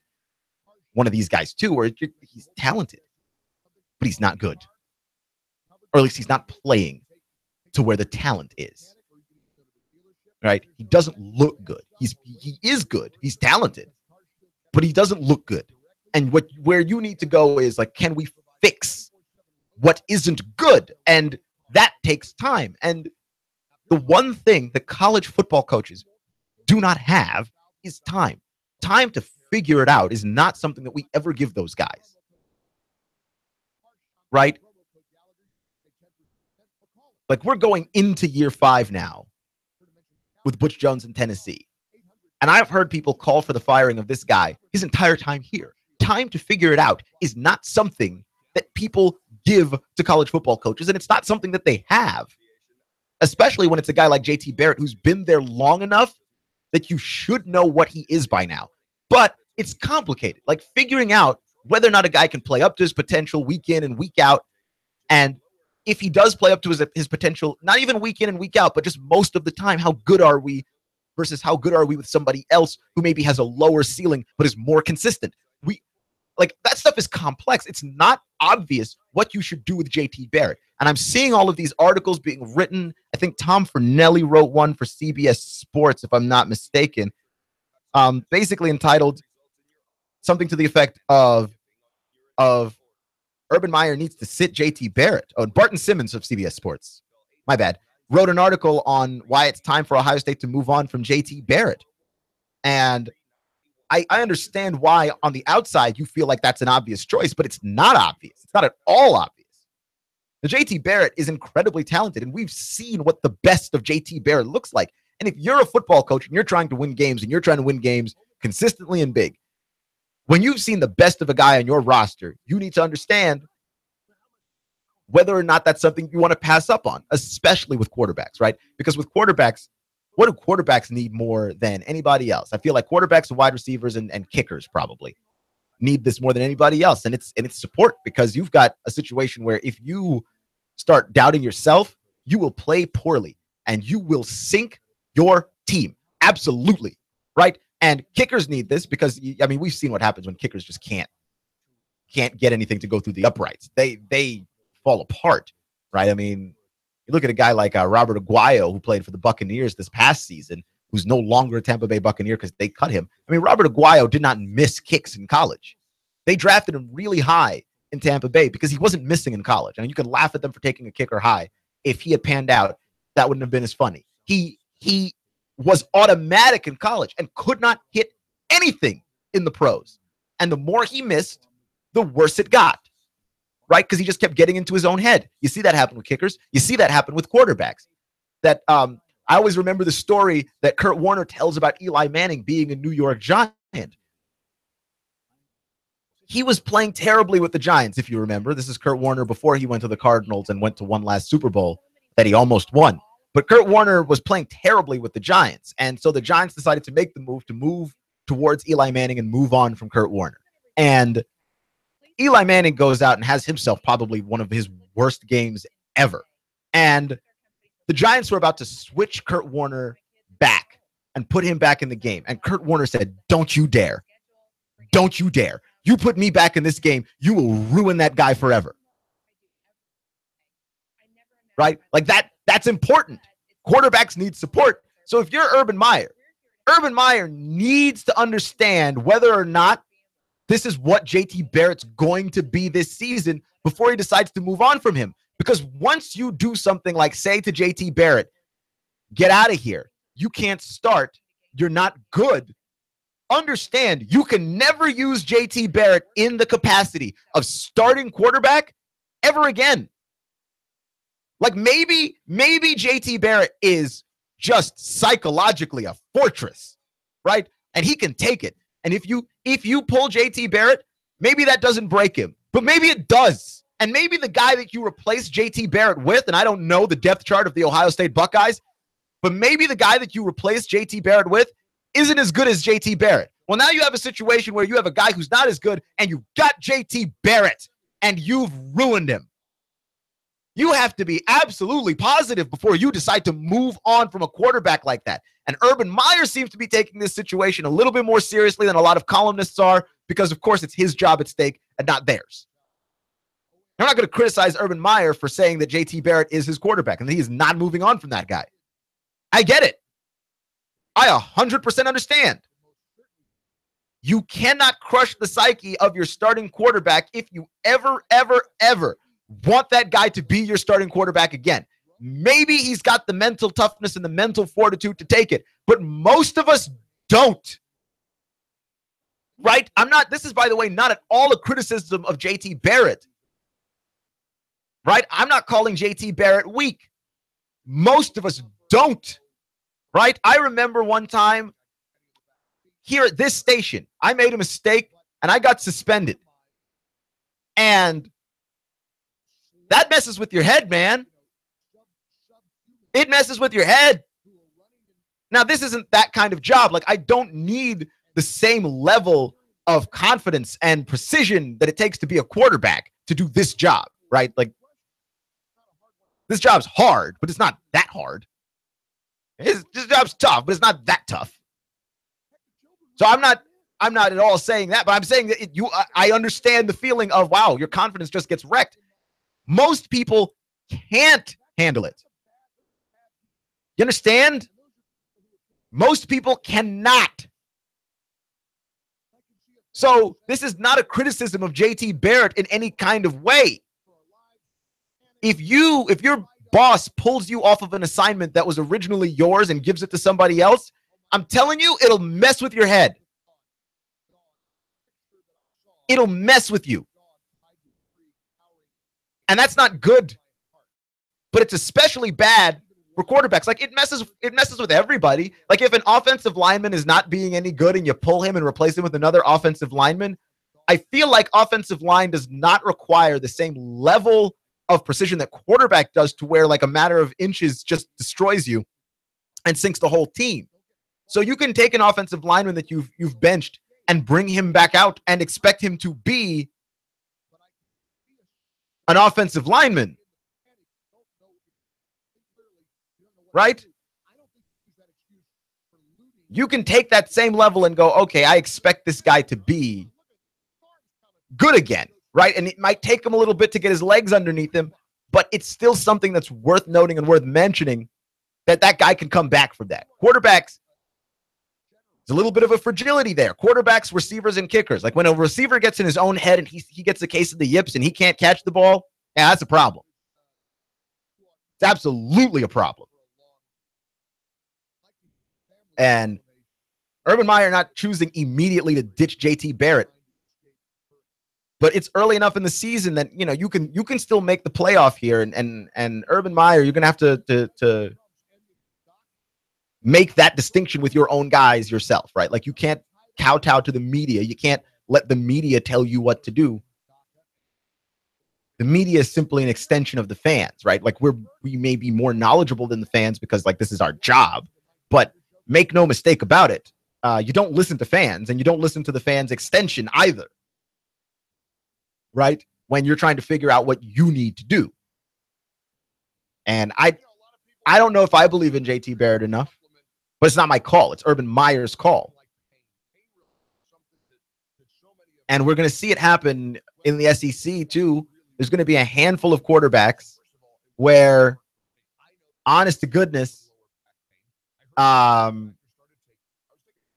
one of these guys too, where he's talented, but he's not good. Or at least he's not playing to where the talent is. Right? He doesn't look good. He is good. He's talented, but he doesn't look good. And where you need to go is like, can we fix what isn't good? And that takes time. And the one thing that college football coaches do not have is time. Time to figure it out is not something that we ever give those guys. Right? Like, we're going into year 5 now with Butch Jones in Tennessee. And I've heard people call for the firing of this guy his entire time here. Time to figure it out is not something that people give to college football coaches, and it's not something that they have, especially when it's a guy like JT Barrett who's been there long enough that you should know what he is by now. But it's complicated, like figuring out whether or not a guy can play up to his potential week in and week out. And if he does play up to his potential, not even week in and week out, but just most of the time, how good are we versus how good are we with somebody else who maybe has a lower ceiling but is more consistent? That stuff is complex. It's not obvious what you should do with JT Barrett. And I'm seeing all of these articles being written. I think Tom Fornelli wrote one for CBS Sports, if I'm not mistaken, basically entitled something to the effect of Urban Meyer needs to sit JT Barrett. Oh, Barton Simmons of CBS Sports, my bad, wrote an article on why it's time for Ohio State to move on from JT Barrett. And I understand why on the outside you feel like that's an obvious choice, but it's not obvious. It's not at all obvious. The JT Barrett is incredibly talented, and we've seen what the best of JT Barrett looks like. And if you're a football coach and you're trying to win games, and you're trying to win games consistently and big, when you've seen the best of a guy on your roster, you need to understand whether or not that's something you want to pass up on, especially with quarterbacks, right? Because with quarterbacks, what do quarterbacks need more than anybody else? I feel like quarterbacks and wide receivers and kickers probably need this more than anybody else. And it's support, because you've got a situation where if you start doubting yourself, you will play poorly and you will sink your team. Absolutely. Right? And kickers need this because, I mean, we've seen what happens when kickers just can't get anything to go through the uprights. They fall apart, right? I mean, you look at a guy like Robert Aguayo, who played for the Buccaneers this past season, who's no longer a Tampa Bay Buccaneer because they cut him. I mean, Robert Aguayo did not miss kicks in college. They drafted him really high in Tampa Bay because he wasn't missing in college. I mean, you could laugh at them for taking a kicker high. If he had panned out, that wouldn't have been as funny. He was automatic in college and could not hit anything in the pros. And the more he missed, the worse it got, right? Because he just kept getting into his own head. You see that happen with kickers. You see that happen with quarterbacks. That I always remember the story that Kurt Warner tells about Eli Manning being a New York Giant. He was playing terribly with the Giants, if you remember. This is Kurt Warner before he went to the Cardinals and went to one last Super Bowl that he almost won. But Kurt Warner was playing terribly with the Giants. And so the Giants decided to make the move towards Eli Manning and move on from Kurt Warner. And Eli Manning goes out and has himself probably one of his worst games ever. And the Giants were about to switch Kurt Warner back and put him back in the game. And Kurt Warner said, "Don't you dare. Don't you dare. You put me back in this game, you will ruin that guy forever." Right? Like that's important. Quarterbacks need support. So if you're Urban Meyer needs to understand whether or not this is what JT Barrett's going to be this season before he decides to move on from him. Because once you do something like say to JT Barrett, get out of here, you can't start, you're not good. Understand, you can never use JT Barrett in the capacity of starting quarterback ever again. Like maybe JT Barrett is just psychologically a fortress, right? And he can take it. And if you pull JT Barrett, maybe that doesn't break him, but maybe it does. And maybe the guy that you replace JT Barrett with, and I don't know the depth chart of the Ohio State Buckeyes, but maybe the guy that you replace JT Barrett with isn't as good as JT Barrett. Well, now you have a situation where you have a guy who's not as good, and you've got JT Barrett, and you've ruined him. You have to be absolutely positive before you decide to move on from a quarterback like that. And Urban Meyer seems to be taking this situation a little bit more seriously than a lot of columnists are, because, of course, it's his job at stake and not theirs. I'm not going to criticize Urban Meyer for saying that JT Barrett is his quarterback and that he is not moving on from that guy. I get it. I 100% understand. You cannot crush the psyche of your starting quarterback if you ever want that guy to be your starting quarterback again. Maybe he's got the mental toughness and the mental fortitude to take it, but most of us don't. Right? This is, by the way, not at all a criticism of JT Barrett. Right? I'm not calling JT Barrett weak. Most of us don't. Right? I remember one time here at this station, I made a mistake and I got suspended. And that messes with your head, man. It messes with your head. Now, this isn't that kind of job. Like, I don't need the same level of confidence and precision that it takes to be a quarterback to do this job, right? Like, this job's hard, but it's not that hard. This job's tough, but it's not that tough. So I'm not at all saying that, but I'm saying that I understand the feeling of, wow, your confidence just gets wrecked. Most people can't handle it. You understand? Most people cannot. So this is not a criticism of JT Barrett in any kind of way. If your boss pulls you off of an assignment that was originally yours and gives it to somebody else, I'm telling you, it'll mess with your head. It'll mess with you. And that's not good. But it's especially bad for quarterbacks. Like, it messes with everybody. Like, if an offensive lineman is not being any good and you pull him and replace him with another offensive lineman, I feel like offensive line does not require the same level of precision that quarterback does, to where like a matter of inches just destroys you and sinks the whole team. So you can take an offensive lineman that you've benched and bring him back out and expect him to be an offensive lineman. Right? You can take that same level and go, okay, I expect this guy to be good again. Right? And it might take him a little bit to get his legs underneath him, but it's still something that's worth noting and worth mentioning, that guy can come back from that. Quarterbacks, there's a little bit of a fragility there. Quarterbacks, receivers, and kickers. Like, when a receiver gets in his own head and he gets a case of the yips and he can't catch the ball, yeah, that's a problem. It's absolutely a problem. And Urban Meyer not choosing immediately to ditch JT Barrett, but it's early enough in the season that, you know, you can still make the playoff here, and Urban Meyer, you're gonna have to make that distinction with your own guys yourself, right? Like, you can't kowtow to the media. You can't let the media tell you what to do. The media is simply an extension of the fans, right? Like, we may be more knowledgeable than the fans because, like, this is our job, but make no mistake about it. You don't listen to fans, and you don't listen to the fans' extension either. Right? When you're trying to figure out what you need to do. And I don't know if I believe in JT Barrett enough, but it's not my call. It's Urban Meyer's call. And we're going to see it happen in the SEC too. There's going to be a handful of quarterbacks where, honest to goodness,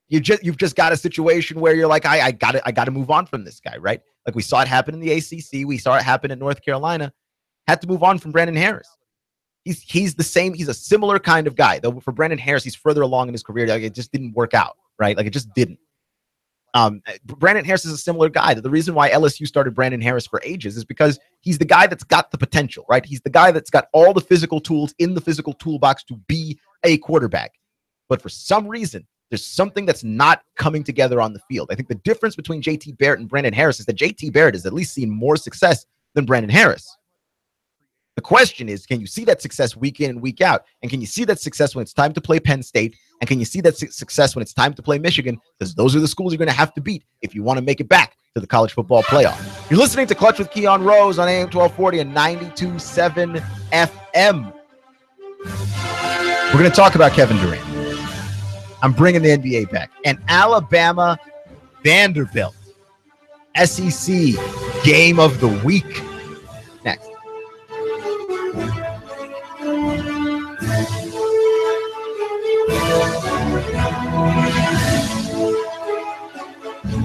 you've just got a situation where you're like, I got to move on from this guy, right? Like, we saw it happen in the ACC. We saw it happen in North Carolina. had to move on from Brandon Harris. He's the same. He's a similar kind of guy. Though for Brandon Harris, he's further along in his career. Like, it just didn't work out, right? Like, it just didn't. Brandon Harris is a similar guy. The reason why LSU started Brandon Harris for ages is because he's the guy that's got the potential, right? He's the guy that's got all the physical tools in the physical toolbox to be a quarterback. But for some reason, there's something that's not coming together on the field. I think the difference between JT Barrett and Brandon Harris is that JT Barrett has at least seen more success than Brandon Harris. The question is, can you see that success week in and week out? And can you see that success when it's time to play Penn State? And can you see that success when it's time to play Michigan? Because those are the schools you're going to have to beat if you want to make it back to the college football playoff. You're listening to Clutch with Keon Rose on AM 1240 and 92.7 FM. We're going to talk about Kevin Durant. I'm bringing the NBA back. And Alabama Vanderbilt SEC Game of the Week. Next.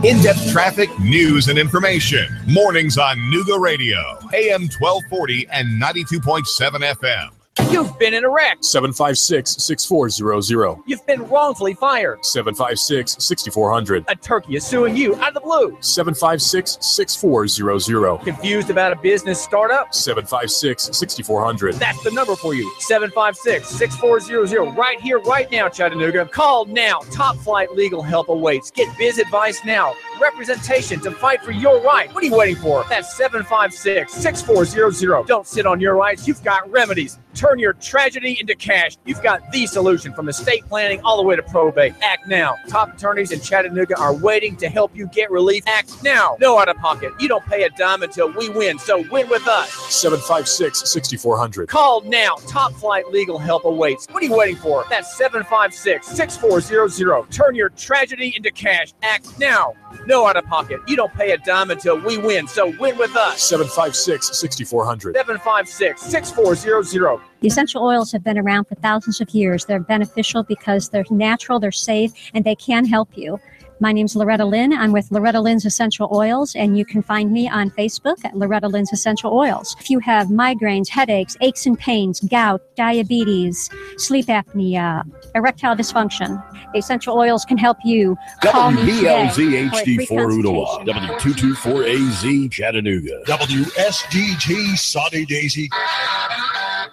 In-depth traffic, news, and information. Mornings on Nooga Radio, AM 1240 and 92.7 FM. You've been in a wreck. 756-6400. You've been wrongfully fired. 756-6400. A turkey is suing you out of the blue. 756-6400. Confused about a business startup? 756-6400. That's the number for you. 756-6400. Right here, right now, Chattanooga. Call now. Top flight legal help awaits. Get biz advice now. Representation to fight for your right. What are you waiting for? That's 756-6400. Don't sit on your rights. You've got remedies. Turn your tragedy into cash. You've got the solution from estate planning all the way to probate. Act now. Top attorneys in Chattanooga are waiting to help you get relief. Act now. No out of pocket. You don't pay a dime until we win. So win with us. 756-6400. Call now. Top flight legal help awaits. What are you waiting for? That's 756-6400. Turn your tragedy into cash. Act now. No out of pocket. You don't pay a dime until we win. So win with us. 756-6400. 756-6400. The essential oils have been around for thousands of years. They're beneficial because they're natural, they're safe, and they can help you. My name's Loretta Lynn. I'm with Loretta Lynn's Essential Oils, and you can find me on Facebook at Loretta Lynn's Essential Oils. If you have migraines, headaches, aches and pains, gout, diabetes, sleep apnea, erectile dysfunction, the essential oils can help you. Call me today for a free WBLZ-HD4 consultation. W224AZ Chattanooga. WSDG Saudi Daisy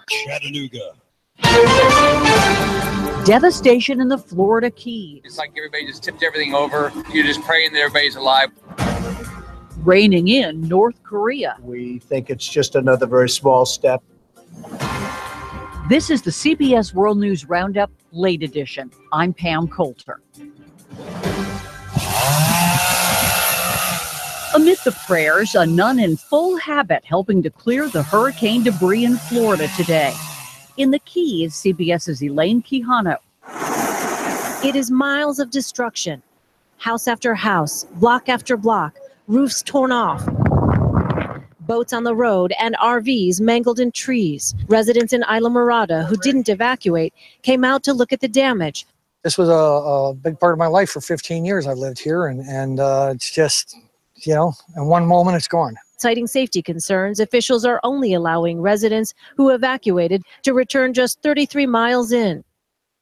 Chattanooga. Devastation in the Florida Keys. It's like everybody just tipped everything over. You're just praying that everybody's alive. Reining in North Korea. We think it's just another very small step. This is the CBS World News Roundup Late Edition. I'm Pam Coulter. Amid the prayers, a nun in full habit helping to clear the hurricane debris in Florida today. In the Keys, CBS's Elaine Quijano. It is miles of destruction. House after house, block after block, roofs torn off. Boats on the road and RVs mangled in trees. Residents in Isla Mirada who didn't evacuate came out to look at the damage. This was a big part of my life. For 15 years I've lived here, and it's just, in one moment it's gone. Citing safety concerns, officials are only allowing residents who evacuated to return just 33 miles in.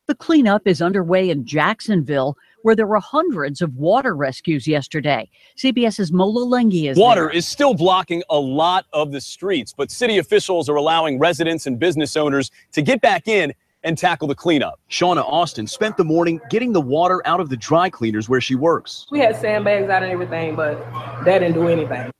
The cleanup is underway in Jacksonville, where there were hundreds of water rescues yesterday. CBS's Mola Lengi is Water there. is still blocking a lot of the streets, but city officials are allowing residents and business owners to get back in and tackle the cleanup. Shauna Austin spent the morning getting the water out of the dry cleaners where she works. We had sandbags out and everything, but that didn't do anything.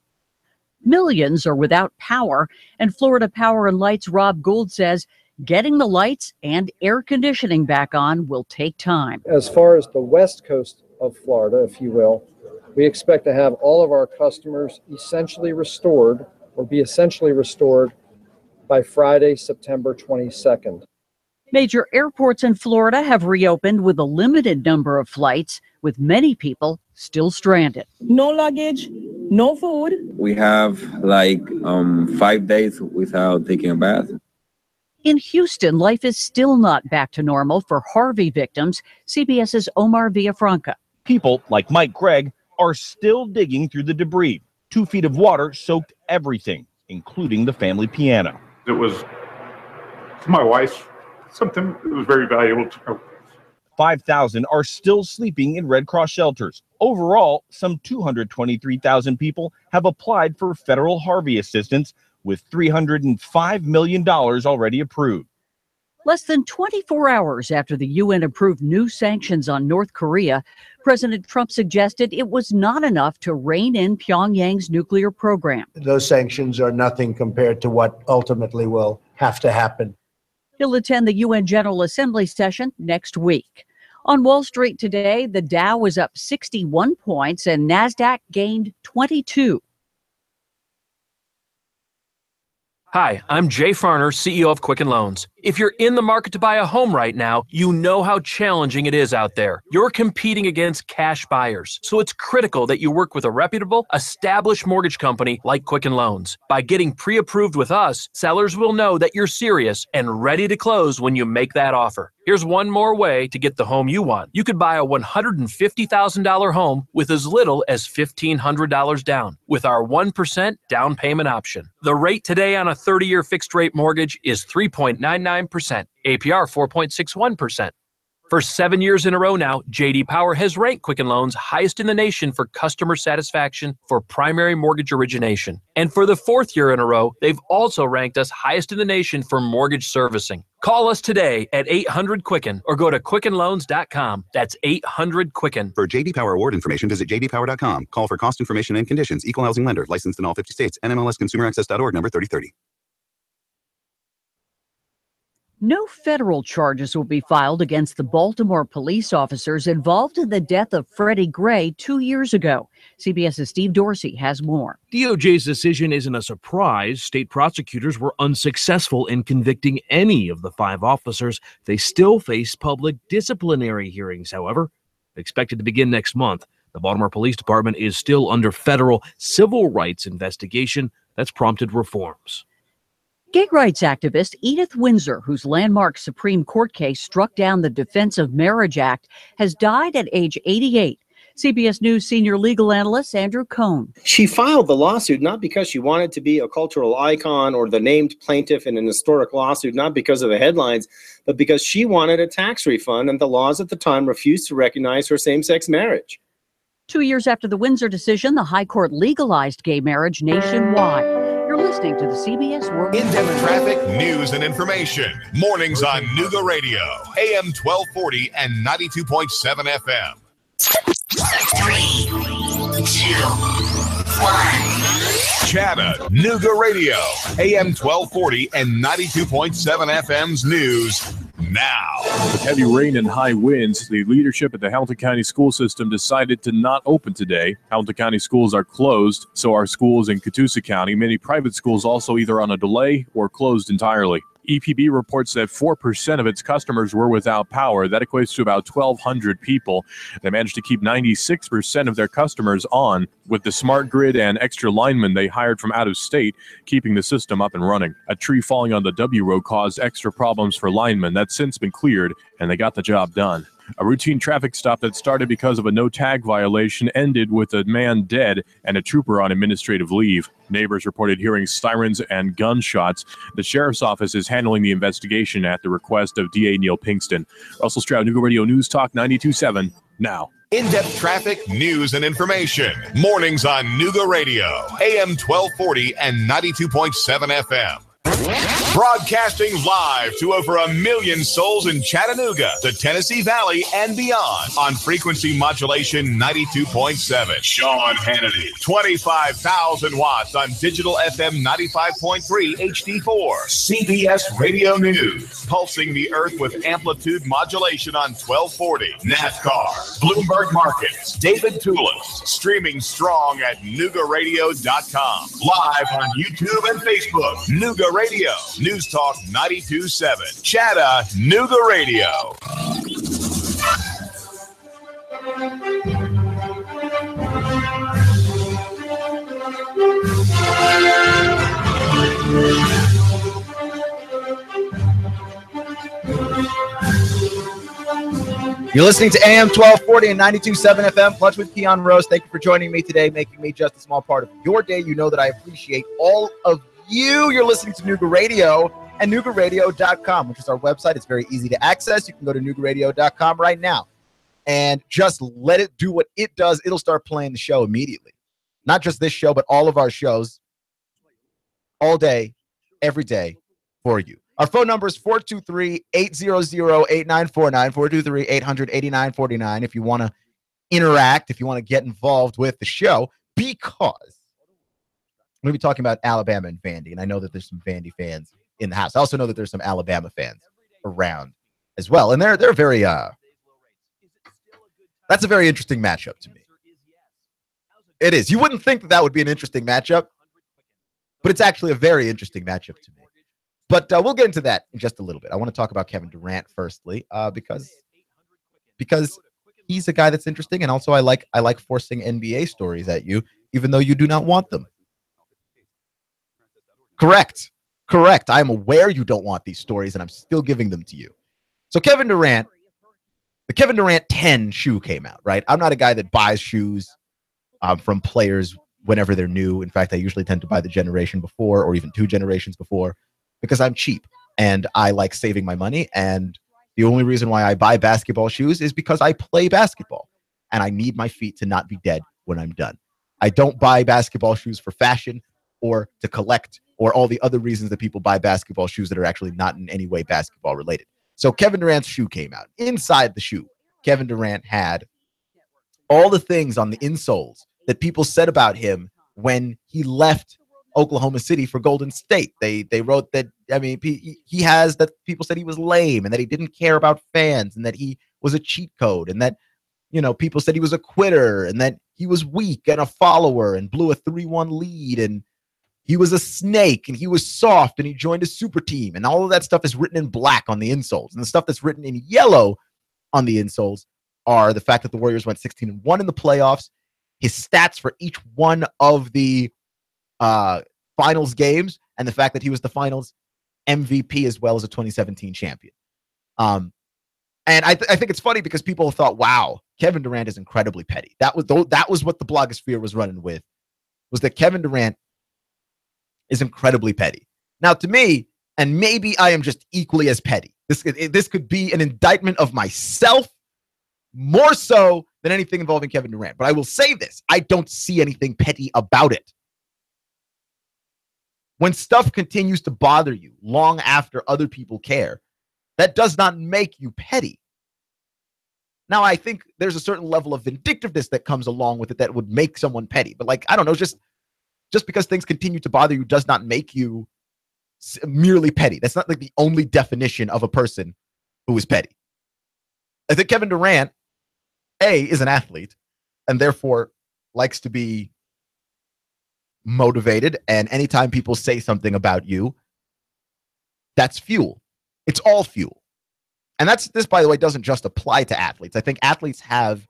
Millions are without power, and Florida Power and Light's Rob Gould says getting the lights and air conditioning back on will take time. As far as the west coast of Florida, if you will, we expect to have all of our customers essentially restored or be essentially restored by Friday, September 22nd. Major airports in Florida have reopened with a limited number of flights, with many people still stranded. No luggage, no food. We have 5 days without taking a bath. In Houston, life is still not back to normal for Harvey victims. CBS's Omar Villafranca. People like Mike Gregg are still digging through the debris. 2 feet of water soaked everything, including the family piano. It was, to my wife, something that was very valuable to her. 5,000 are still sleeping in Red Cross shelters. Overall, some 223,000 people have applied for federal Harvey assistance, with $305 million already approved. Less than 24 hours after the UN approved new sanctions on North Korea, President Trump suggested it was not enough to rein in Pyongyang's nuclear program. Those sanctions are nothing compared to what ultimately will have to happen. He'll attend the UN General Assembly session next week. On Wall Street today, the Dow was up 61 points and NASDAQ gained 22. Hi, I'm Jay Farner, CEO of Quicken Loans. If you're in the market to buy a home right now, you know how challenging it is out there. You're competing against cash buyers, so it's critical that you work with a reputable, established mortgage company like Quicken Loans. By getting pre-approved with us, sellers will know that you're serious and ready to close when you make that offer. Here's one more way to get the home you want. You could buy a $150,000 home with as little as $1,500 down with our 1% down payment option. The rate today on a 30-year fixed-rate mortgage is 3.99%, APR 4.61%. For 7 years in a row now, J.D. Power has ranked Quicken Loans highest in the nation for customer satisfaction for primary mortgage origination. And for the 4th year in a row, they've also ranked us highest in the nation for mortgage servicing. Call us today at 800-QUICKEN or go to QuickenLoans.com. That's 800-QUICKEN. For J.D. Power award information, visit jdpower.com. Call for cost information and conditions. Equal housing lender. Licensed in all 50 states. NMLSConsumerAccess.org, number 3030. No federal charges will be filed against the Baltimore police officers involved in the death of Freddie Gray 2 years ago. CBS's Steve Dorsey has more. DOJ's decision isn't a surprise. State prosecutors were unsuccessful in convicting any of the 5 officers. They still face public disciplinary hearings, however, expected to begin next month. The Baltimore Police Department is still under federal civil rights investigation that's prompted reforms. Gay rights activist Edith Windsor, whose landmark Supreme Court case struck down the Defense of Marriage Act, has died at age 88. CBS News senior legal analyst Andrew Cohn. She filed the lawsuit not because she wanted to be a cultural icon or the named plaintiff in an historic lawsuit, not because of the headlines, but because she wanted a tax refund, and the laws at the time refused to recognize her same-sex marriage. 2 years after the Windsor decision, the High Court legalized gay marriage nationwide. You're listening to the CBS World. In-depth traffic, news, and information. Mornings on Nooga Radio, AM 1240 and 92.7 FM. 3, 2, 1. Chattanooga Radio, AM 1240 and 92.7 FM's news now. With heavy rain and high winds, the leadership at the Hamilton County school system decided to not open today. Hamilton County schools are closed, so are schools in Catoosa County. Many private schools also either on a delay or closed entirely. EPB reports that 4% of its customers were without power. That equates to about 1,200 people. They managed to keep 96% of their customers on with the smart grid and extra linemen they hired from out of state, keeping the system up and running. A tree falling on the W road caused extra problems for linemen. That's since been cleared, and they got the job done. A routine traffic stop that started because of a no-tag violation ended with a man dead and a trooper on administrative leave. Neighbors reported hearing sirens and gunshots. The sheriff's office is handling the investigation at the request of DA Neil Pinkston. Russell Stroud, Nooga Radio News Talk 92.7 now. In-depth traffic, news, and information. Mornings on Nooga Radio, AM 1240 and 92.7 FM. Broadcasting live to over 1 million souls in Chattanooga, the Tennessee Valley, and beyond on frequency modulation 92.7. Sean Hannity. 25,000 watts on digital FM 95.3 HD4. CBS Radio News. Pulsing the earth with amplitude modulation on 1240. NASCAR. Bloomberg Markets. David Tulis. Streaming strong at NoogaRadio.com. Live on YouTube and Facebook. Nooga Radio. News Talk 92.7. Chattanooga Radio. You're listening to AM 1240 and 92.7 FM. Lunch with Keon Rose. Thank you for joining me today, making me just a small part of your day. You know that I appreciate all of you. You're listening to Nooga Radio and NoogaRadio.com, which is our website. It's very easy to access. You can go to NoogaRadio.com right now and just let it do what it does. It'll start playing the show immediately. Not just this show, but all of our shows all day, every day for you. Our phone number is 423-800-8949, 423-800-8949 if you want to interact, if you want to get involved with the show, because I'm going to be talking about Alabama and Vandy, and I know that there's some Vandy fans in the house. I also know that there's some Alabama fans around as well, and they're very that's a very interesting matchup to me. It is. You wouldn't think that would be an interesting matchup, but it's actually a very interesting matchup to me. But we'll get into that in just a little bit. I want to talk about Kevin Durant firstly, because he's a guy that's interesting, and also I like forcing NBA stories at you, even though you do not want them. Correct. I am aware you don't want these stories, and I'm still giving them to you. So Kevin Durant, the Kevin Durant 10 shoe came out, right? I'm not a guy that buys shoes from players whenever they're new. In fact, I usually tend to buy the generation before or even 2 generations before because I'm cheap and I like saving my money. And the only reason why I buy basketball shoes is because I play basketball and I need my feet to not be dead when I'm done. I don't buy basketball shoes for fashion or to collect or all the other reasons that people buy basketball shoes that are actually not in any way basketball related. So Kevin Durant's shoe came out. Inside the shoe, Kevin Durant had all the things on the insoles that people said about him when he left Oklahoma City for Golden State. They wrote that, I mean, he has that people said he was lame and that he didn't care about fans and that he was a cheat code and that, you know, people said he was a quitter and that he was weak and a follower and blew a 3-1 lead and he was a snake and he was soft and he joined a super team, and all of that stuff is written in black on the insoles. And the stuff that's written in yellow on the insoles are the fact that the Warriors went 16-1 in the playoffs, his stats for each one of the finals games, and the fact that he was the finals MVP as well as a 2017 champion. And I think it's funny because people thought, wow, Kevin Durant is incredibly petty. That was what the blogosphere was running with, was that Kevin Durant is incredibly petty. Now, to me, and maybe I am just equally as petty, this could be an indictment of myself more so than anything involving Kevin Durant. But I will say this, I don't see anything petty about it. When stuff continues to bother you long after other people care, that does not make you petty. Now, I think there's a certain level of vindictiveness that comes along with it that would make someone petty. But like, I don't know, just because things continue to bother you does not make you merely petty. That's not like the only definition of a person who is petty. I think Kevin Durant, is an athlete and therefore likes to be motivated. And anytime people say something about you, that's fuel. It's all fuel. And this, by the way, doesn't just apply to athletes. I think athletes have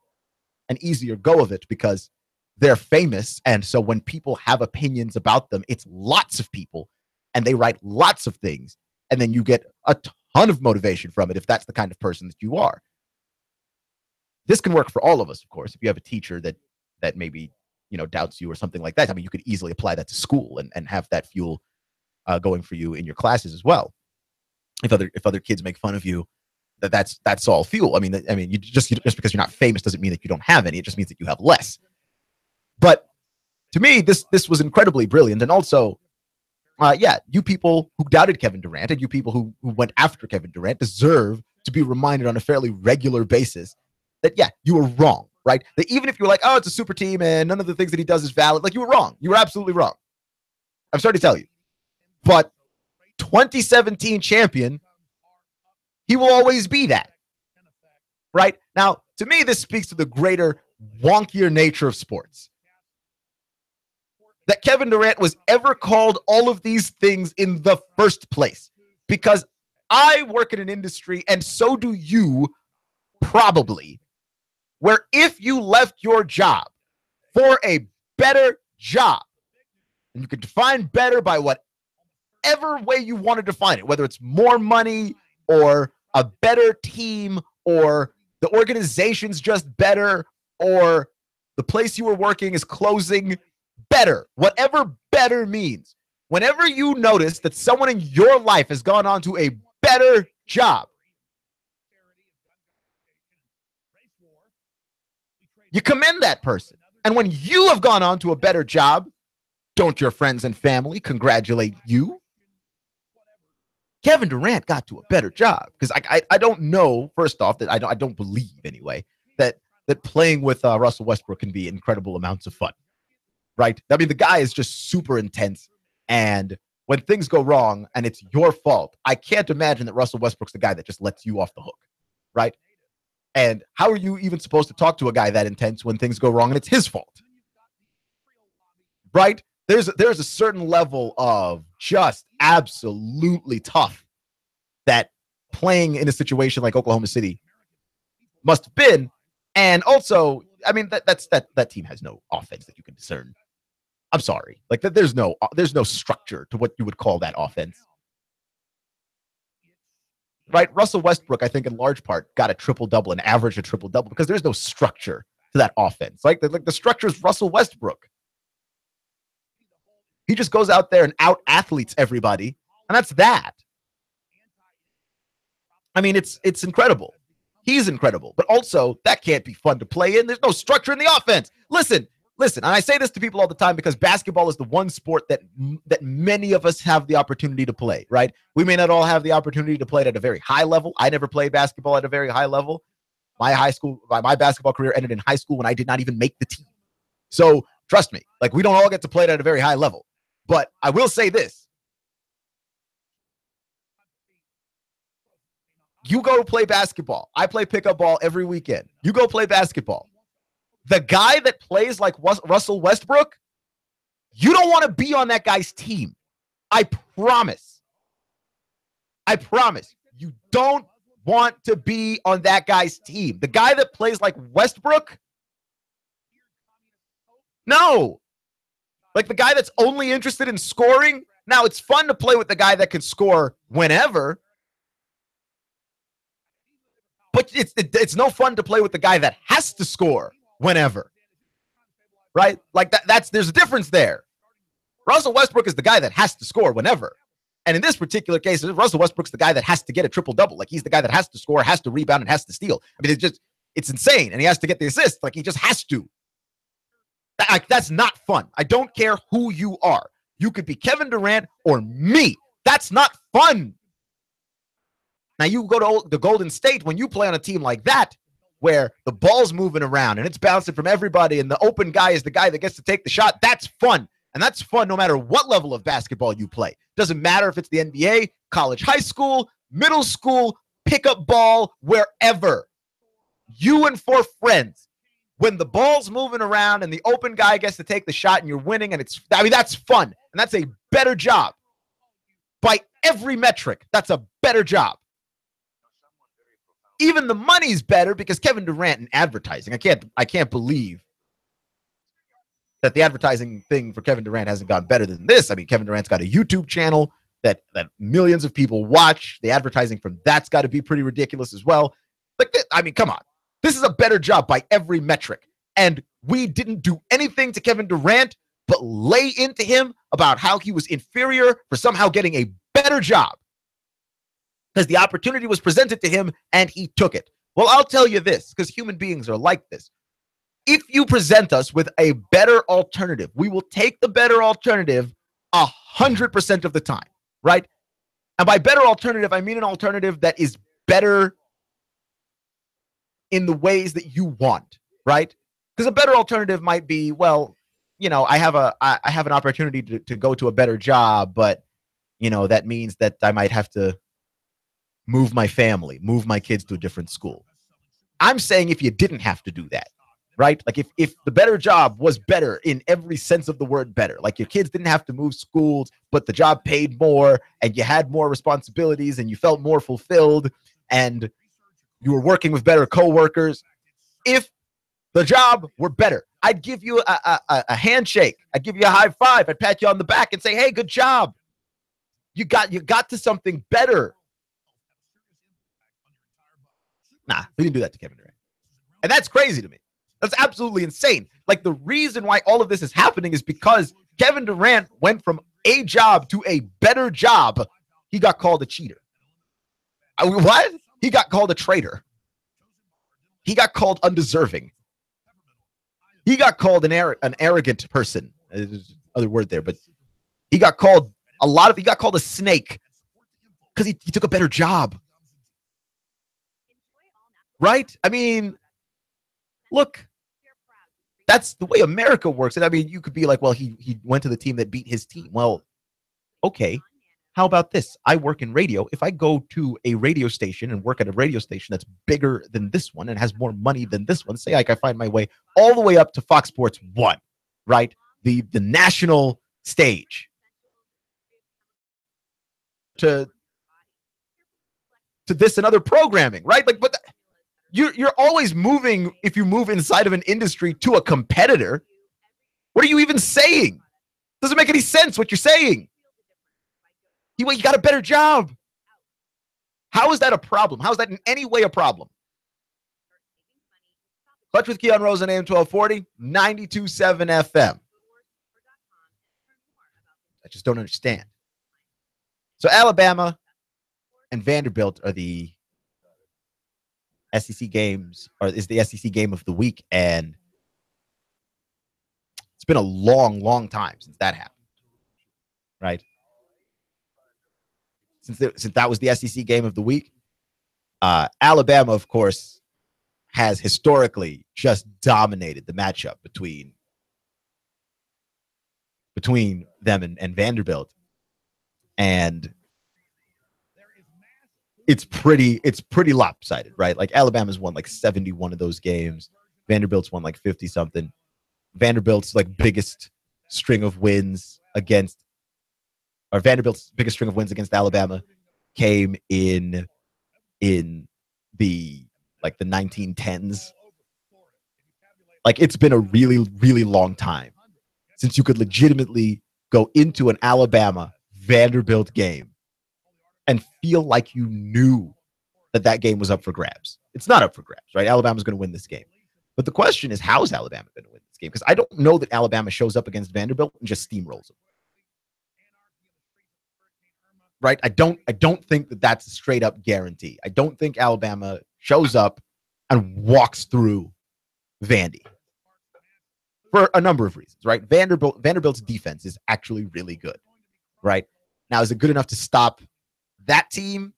an easier go of it because they're famous. And so when people have opinions about them, it's lots of people and they write lots of things. And then you get a ton of motivation from it if that's the kind of person that you are. This can work for all of us, of course. If you have a teacher that maybe, you know, doubts you or something like that, I mean, you could easily apply that to school and have that fuel going for you in your classes as well. If other kids make fun of you, that's all fuel. I mean, you just because you're not famous doesn't mean that you don't have any. It just means that you have less. But to me, this was incredibly brilliant. And also, you people who doubted Kevin Durant and you people who went after Kevin Durant deserve to be reminded on a fairly regular basis that, you were wrong, right? That even if you're like, oh, it's a super team and none of the things that he does is valid, like, you were wrong. You were absolutely wrong. I'm sorry to tell you. But 2017 champion, he will always be that, right? Now, to me, this speaks to the greater, wonkier nature of sports. That Kevin Durant was ever called all of these things in the first place. Because I work in an industry, and so do you, probably, where if you left your job for a better job, and you could define better by whatever way you want to define it, whether it's more money or a better team or the organization's just better or the place you were working is closing, better, whatever better means. whenever you notice that someone in your life has gone on to a better job, you commend that person. And when you have gone on to a better job, don't your friends and family congratulate you? Kevin Durant got to a better job because I don't know, first off, that I don't believe anyway that playing with Russell Westbrook can be incredible amounts of fun, right? I mean, the guy is just super intense, and when things go wrong and it's your fault, I can't imagine that Russell Westbrook's the guy that just lets you off the hook, right? And how are you even supposed to talk to a guy that intense when things go wrong and it's his fault? Right? There's a certain level of just absolutely tough that playing in a situation like Oklahoma City must have been. And also, I mean, that team has no offense that you can discern. I'm sorry. Like there's no structure to what you would call that offense. Right? Russell Westbrook, I think, in large part, got a triple-double, an average of triple-double, because there's no structure to that offense. Like the structure is Russell Westbrook. He just goes out there and out-athletes everybody, and that's that. I mean, it's incredible. He's incredible, but also that can't be fun to play in. There's no structure in the offense. Listen, and I say this to people all the time because basketball is the one sport that many of us have the opportunity to play, right? We may not all have the opportunity to play it at a very high level. I never played basketball at a very high level. My basketball career ended in high school when I did not even make the team. So trust me, like we don't all get to play it at a very high level. But I will say this. You go play basketball. I play pickup ball every weekend. You go play basketball. The guy that plays like Russell Westbrook, you don't want to be on that guy's team. I promise. You don't want to be on that guy's team. The guy that plays like Westbrook, no. Like the guy that's only interested in scoring. Now, it's fun to play with the guy that can score whenever. But it's no fun to play with the guy that has to score whenever. Right? Like there's a difference there. Russell Westbrook is the guy that has to score whenever. And in this particular case, Russell Westbrook's the guy that has to get a triple-double. Like he's the guy that has to score, has to rebound, and has to steal. I mean, it's insane. And he has to get the assist. Like he just has to. That's not fun. I don't care who you are. You could be Kevin Durant or me. That's not fun. Now, you go to the Golden State when you play on a team like that, where the ball's moving around and it's bouncing from everybody and the open guy is the guy that gets to take the shot. That's fun. And that's fun no matter what level of basketball you play. Doesn't matter if it's the NBA, college, high school, middle school, pickup ball, wherever. You and four friends. When the ball's moving around and the open guy gets to take the shot and you're winning, and that's fun. And that's a better job. By every metric, that's a better job. Even the money's better because Kevin Durant and advertising. I can't believe that the advertising thing for Kevin Durant hasn't gone better than this. I mean, Kevin Durant's got a YouTube channel that millions of people watch. The advertising from that's got to be pretty ridiculous as well. Like, I mean, come on. This is a better job by every metric. And we didn't do anything to Kevin Durant but lay into him about how he was inferior for somehow getting a better job. Because the opportunity was presented to him and he took it. Well, I'll tell you this, because human beings are like this. If you present us with a better alternative, we will take the better alternative 100% of the time, right? And by better alternative, I mean an alternative that is better in the ways that you want, right? Because a better alternative might be, well, I have an opportunity to go to a better job, but that means that I might have to move my family, move my kids to a different school. I'm saying if you didn't have to do that, right? Like if the better job was better in every sense of the word better, like your kids didn't have to move schools, but the job paid more and you had more responsibilities and you felt more fulfilled and you were working with better coworkers. If the job were better, I'd give you a handshake. I'd give you a high five. I'd pat you on the back and say, hey, good job. You got to something better. Nah, we didn't do that to Kevin Durant. And that's crazy to me. That's absolutely insane. Like the reason why all of this is happening is because Kevin Durant went from a job to a better job, he got called a cheater. What? He got called a traitor. He got called undeserving. He got called an arrogant person. There's another word there, but he got called he got called a snake because he took a better job. Right? I mean, look, that's the way America works. And I mean, you could be like, well, he went to the team that beat his team. Well, okay. How about this? I work in radio. If I go to a radio station and work at a radio station that's bigger than this one and has more money than this one, say I can find my way all the way up to Fox Sports 1, right? The national stage. To this and other programming, right? Like, but you're always moving. If you move inside of an industry to a competitor, what are you even saying? Doesn't make any sense what you're saying. You got a better job. How is that a problem? How is that in any way a problem? Clutch with Keon Rose on AM 1240, 92.7 FM. I just don't understand. So Alabama and Vanderbilt are the SEC games, or is the SEC game of the week, and it's been a long, long time since that happened, right? Since that was the SEC game of the week, Alabama, of course, has historically just dominated the matchup between them and Vanderbilt, and it's pretty lopsided, right? Like Alabama's won like 71 of those games, Vanderbilt's won like 50 something. Vanderbilt's biggest string of wins against Alabama came in the 1910s. Like, it's been a really, really long time since you could legitimately go into an Alabama Vanderbilt game and feel like you knew that game was up for grabs. It's not up for grabs, right? Alabama's going to win this game. But the question is, how is Alabama going to win this game? Because I don't know that Alabama shows up against Vanderbilt and just steamrolls them. Right? I don't think that that's a straight up guarantee. I don't think Alabama shows up and walks through Vandy for a number of reasons, right? Vanderbilt's defense is actually really good, right? Now, is it good enough to stop that team?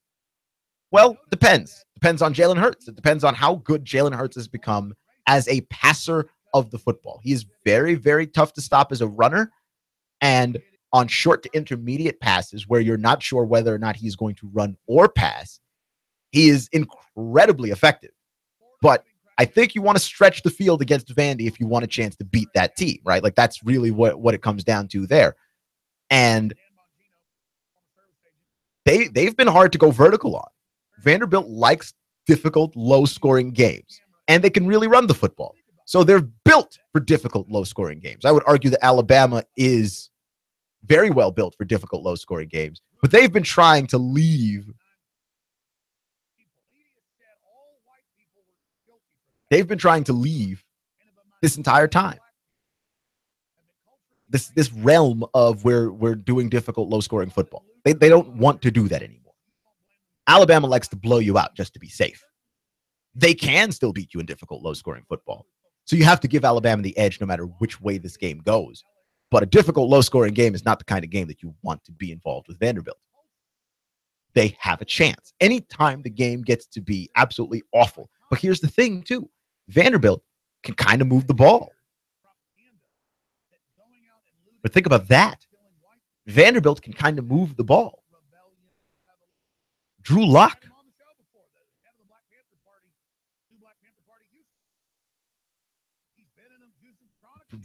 Well, depends. Depends on Jalen Hurts. It depends on how good Jalen Hurts has become as a passer of the football. He is very, very tough to stop as a runner, and on short to intermediate passes where you're not sure whether or not he's going to run or pass, he is incredibly effective. But I think you want to stretch the field against Vandy if you want a chance to beat that team, right? Like, that's really what it comes down to there. And they've been hard to go vertical on. Vanderbilt likes difficult, low-scoring games, and they can really run the football. So they're built for difficult, low-scoring games. I would argue that Alabama is very well built for difficult, low-scoring games, but they've been trying to leave. They've been trying to leave this entire time. This realm of where we're doing difficult, low-scoring football. They don't want to do that anymore. Alabama likes to blow you out just to be safe. They can still beat you in difficult, low-scoring football. So you have to give Alabama the edge no matter which way this game goes. But a difficult, low-scoring game is not the kind of game that you want to be involved with Vanderbilt. They have a chance. Anytime the game gets to be absolutely awful. But here's the thing, too. Vanderbilt can kind of move the ball. But think about that. Vanderbilt can kind of move the ball. Drew Lock.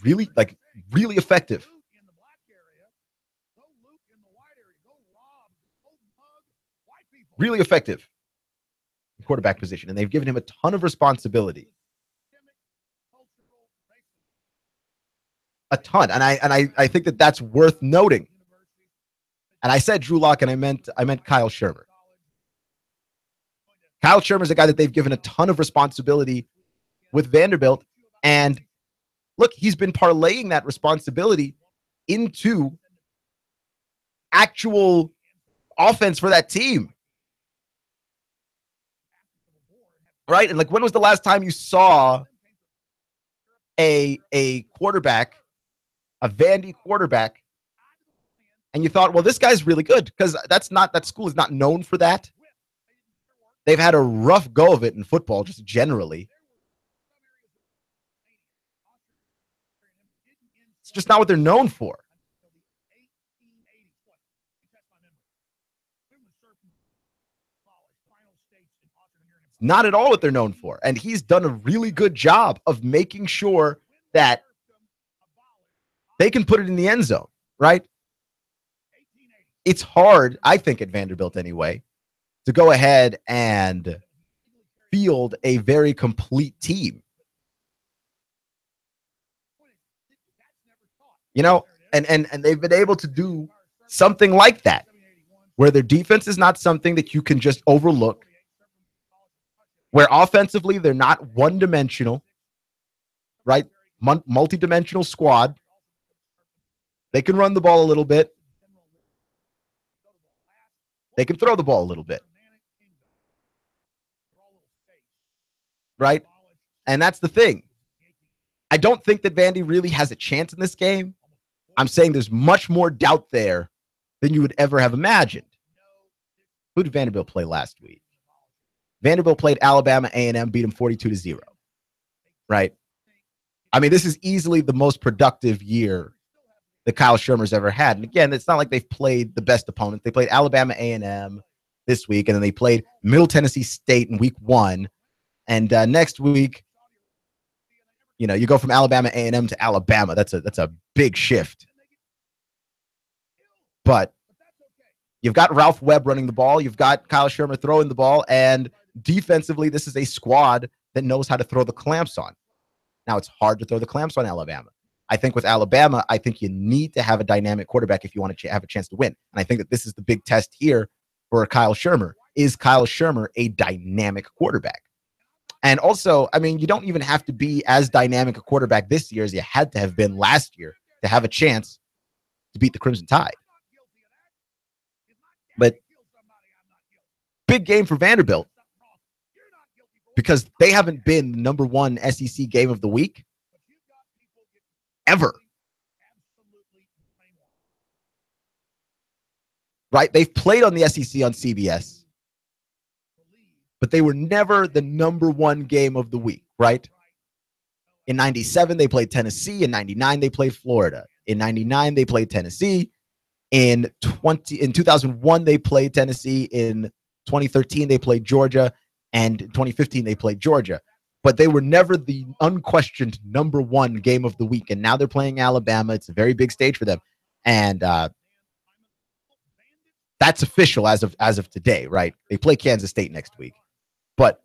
Really effective. Really effective in quarterback position, and they've given him a ton of responsibility. A ton, and I think that that's worth noting. And I said Drew Lock, and I meant Kyle Shermer. Kyle Shermer is a guy that they've given a ton of responsibility with Vanderbilt, and look, he's been parlaying that responsibility into actual offense for that team. Right? And like, when was the last time you saw a quarterback, a Vandy quarterback, and you thought, well, this guy's really good? Because that school is not known for that. They've had a rough go of it in football, just generally. It's just not what they're known for. Not at all what they're known for. And he's done a really good job of making sure that they can put it in the end zone, right? It's hard, I think, at Vanderbilt anyway, to go ahead and field a very complete team. You know, and they've been able to do something like that, where their defense is not something that you can just overlook, where offensively they're not one-dimensional, right? Multi-dimensional squad. They can run the ball a little bit. They can throw the ball a little bit. Right? And that's the thing. I don't think that Vandy really has a chance in this game. I'm saying there's much more doubt there than you would ever have imagined. Who did Vanderbilt play last week? Vanderbilt played Alabama A&M, beat them 42-0. Right? I mean, this is easily the most productive year that Kyle Shurmur's ever had. And again, it's not like they've played the best opponents. They played Alabama A&M this week, and then they played Middle Tennessee State in week 1. And next week, you know, you go from Alabama A&M to Alabama. That's a big shift. But you've got Ralph Webb running the ball. You've got Kyle Shurmur throwing the ball. And defensively, this is a squad that knows how to throw the clamps on. Now, it's hard to throw the clamps on Alabama. I think with Alabama, I think you need to have a dynamic quarterback if you want to have a chance to win. And I think that this is the big test here for Kyle Shurmur. Is Kyle Shurmur a dynamic quarterback? And also, I mean, you don't even have to be as dynamic a quarterback this year as you had to have been last year to have a chance to beat the Crimson Tide. But big game for Vanderbilt, because they haven't been the number one SEC game of the week ever. Right? They've played on the SEC on CBS, but they were never the number one game of the week, right? In 97, they played Tennessee. In 99, they played Florida. In 99, they played Tennessee. In 2001, they played Tennessee. In 2013, they played Georgia. And in 2015, they played Georgia. But they were never the unquestioned number one game of the week. And now they're playing Alabama. It's a very big stage for them. And that's official as of today, right? They play Kansas State next week. But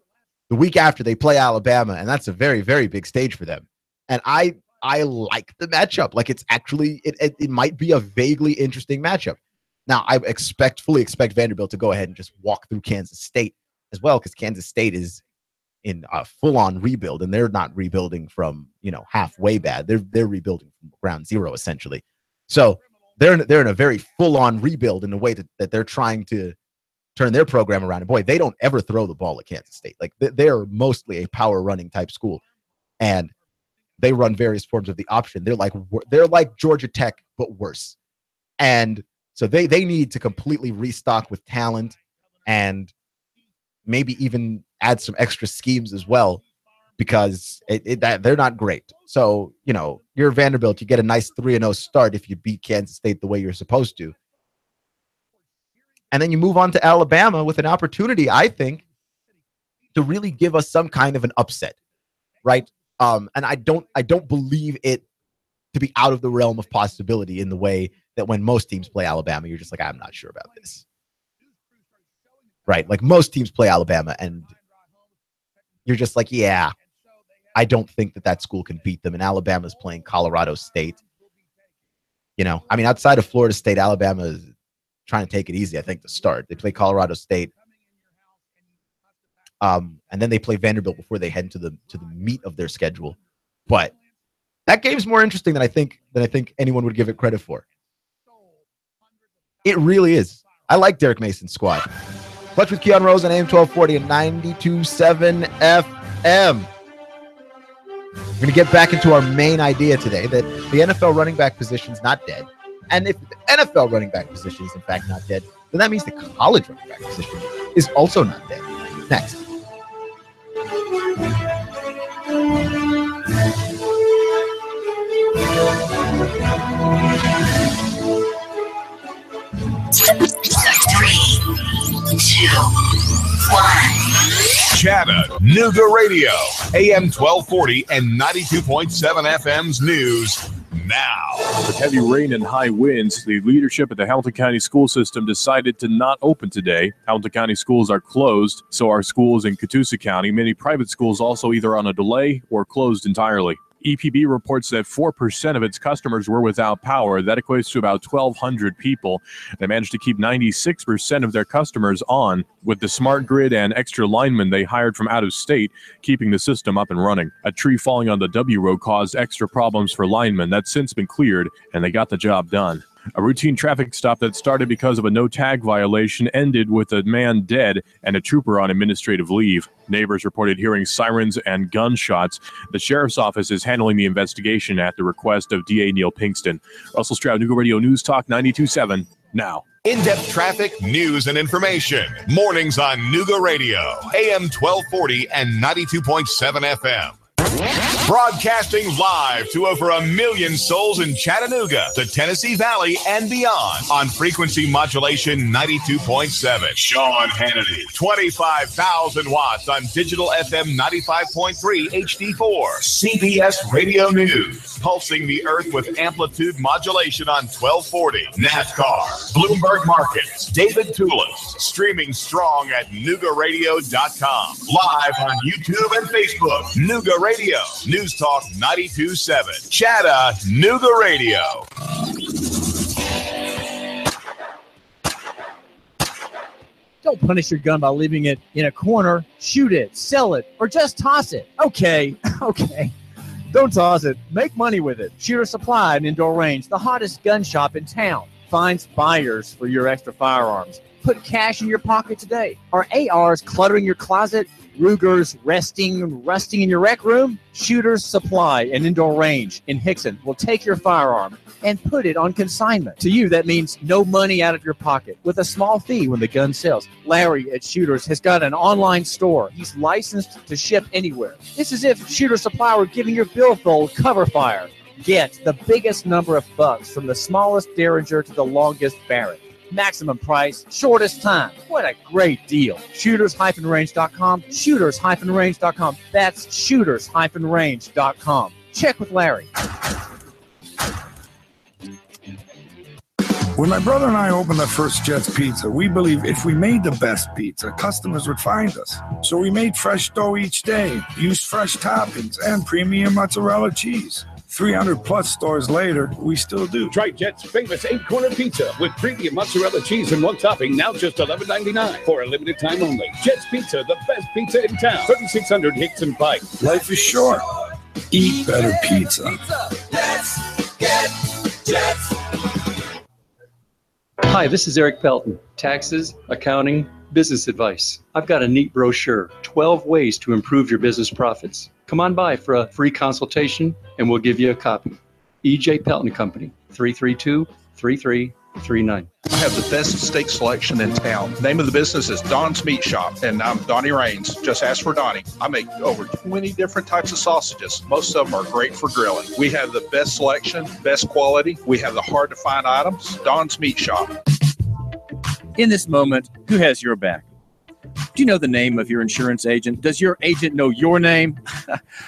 the week after, they play Alabama, and that's a very, very big stage for them. And I like the matchup. Like, it's actually, it might be a vaguely interesting matchup. Now, I fully expect Vanderbilt to go ahead and just walk through Kansas State as well, because Kansas State is in a full-on rebuild, and they're not rebuilding from, halfway bad. They're rebuilding from ground zero, essentially. So they're in a very full-on rebuild in the way that they're trying to turn their program around. And boy, they don't ever throw the ball at Kansas State. Like, they're mostly a power running type school, and they run various forms of the option. They're like Georgia Tech, but worse. And so they need to completely restock with talent and maybe even add some extra schemes as well, because they're not great. So, you're Vanderbilt, you get a nice 3-0 start if you beat Kansas State the way you're supposed to. And then you move on to Alabama with an opportunity, I think, to really give us some kind of an upset, right? And I don't believe it to be out of the realm of possibility in the way that when most teams play Alabama, you're just like, I'm not sure about this. Right? Like, most teams play Alabama, and you're just like, yeah, I don't think that school can beat them. And Alabama's playing Colorado State. I mean, outside of Florida State, Alabama is trying to take it easy, I think, to start. They play Colorado State. And then they play Vanderbilt before they head into the meat of their schedule. But that game's more interesting than I think anyone would give it credit for. It really is. I like Derek Mason's squad. Clutch with Keon Rose on AM 1240 and 92.7 FM. We're going to get back into our main idea today that the NFL running back position is not dead. And if the NFL running back position is in fact not dead, then that means the college running back position is also not dead. Next. Chattanooga Radio, AM 1240 and 92.7 FM's news now. With heavy rain and high winds, the leadership at the Hamilton County School System decided to not open today. Hamilton County schools are closed, so are schools in Catoosa County. Many private schools also either on a delay or closed entirely. EPB reports that 4% of its customers were without power. That equates to about 1,200 people. They managed to keep 96% of their customers on with the smart grid and extra linemen they hired from out of state, keeping the system up and running. A tree falling on the W road caused extra problems for linemen. That's since been cleared, and they got the job done. A routine traffic stop that started because of a no-tag violation ended with a man dead and a trooper on administrative leave. Neighbors reported hearing sirens and gunshots. The sheriff's office is handling the investigation at the request of DA Neil Pinkston. Russell Stroud, Nooga Radio News Talk 92.7 now. In-depth traffic, news, and information. Mornings on Nooga Radio, AM 1240 and 92.7 FM. Broadcasting live to over 1 million souls in Chattanooga, the Tennessee Valley, and beyond on frequency modulation 92.7. Sean Hannity, 25,000 watts on digital FM 95.3 HD4. CBS Radio News, pulsing the earth with amplitude modulation on 1240. NASCAR, Bloomberg Markets, David Tulis, streaming strong at NoogaRadio.com. Live on YouTube and Facebook. Nooga Radio, News Talk 92.7. Chattanooga Radio. Don't punish your gun by leaving it in a corner. Shoot it, sell it, or just toss it. Okay. Don't toss it. Make money with it. Shooter Supply and Indoor Range, the hottest gun shop in town. Finds buyers for your extra firearms. Put cash in your pocket today. Are ARs cluttering your closet? Rugers resting and rusting in your rec room? Shooters Supply and Indoor Range in Hickson will take your firearm and put it on consignment. To you, that means no money out of your pocket with a small fee when the gun sells. Larry at Shooters has got an online store. He's licensed to ship anywhere. It's as if Shooter Supply were giving your billfold cover fire. Get the biggest number of bucks from the smallest Derringer to the longest Barrett. Maximum price, shortest time. What a great deal. Shooters-range.com. Shooters-range.com. That's shooters-range.com. Check with Larry. When my brother and I opened the first Jets Pizza, we believed if we made the best pizza, customers would find us. So we made fresh dough each day, used fresh toppings, and premium mozzarella cheese. 300-plus stores later, we still do. Try Jet's famous 8-corner pizza with premium mozzarella cheese and one topping, now just $11.99 for a limited time only. Jet's Pizza, the best pizza in town. 3600 Hickson Pike. Life is short. Eat better pizza. Let's get Jets. Hi, this is Eric Pelton. Taxes, accounting, business advice. I've got a neat brochure, 12 ways to improve your business profits. Come on by for a free consultation and we'll give you a copy. E.J. Pelton Company, 332-3339. I have the best steak selection in town. Name of the business is Don's Meat Shop, and I'm Donnie Raines. Just ask for Donnie. I make over 20 different types of sausages. Most of them are great for grilling. We have the best selection, best quality. We have the hard-to-find items. Don's Meat Shop. In this moment, who has your back? Do you know the name of your insurance agent? Does your agent know your name?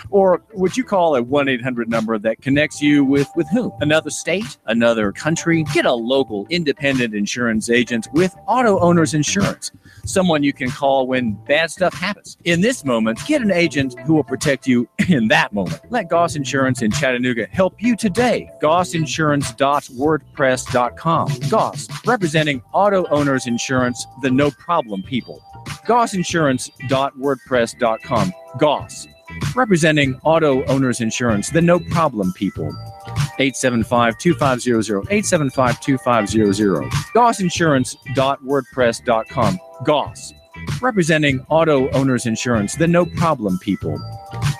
Or would you call a 1-800 number that connects you with whom? Another state? Another country? Get a local independent insurance agent with Auto Owners Insurance. Someone you can call when bad stuff happens. In this moment, get an agent who will protect you in that moment. Let Goss Insurance in Chattanooga help you today. GossInsurance.wordpress.com. Goss, representing Auto Owners Insurance, the no problem people. GossInsurance.wordpress.com. Goss, representing Auto Owners Insurance, the no problem people. 875-2500, 875-2500. GossInsurance.wordpress.com. Goss, representing auto owners insurance, the no problem people.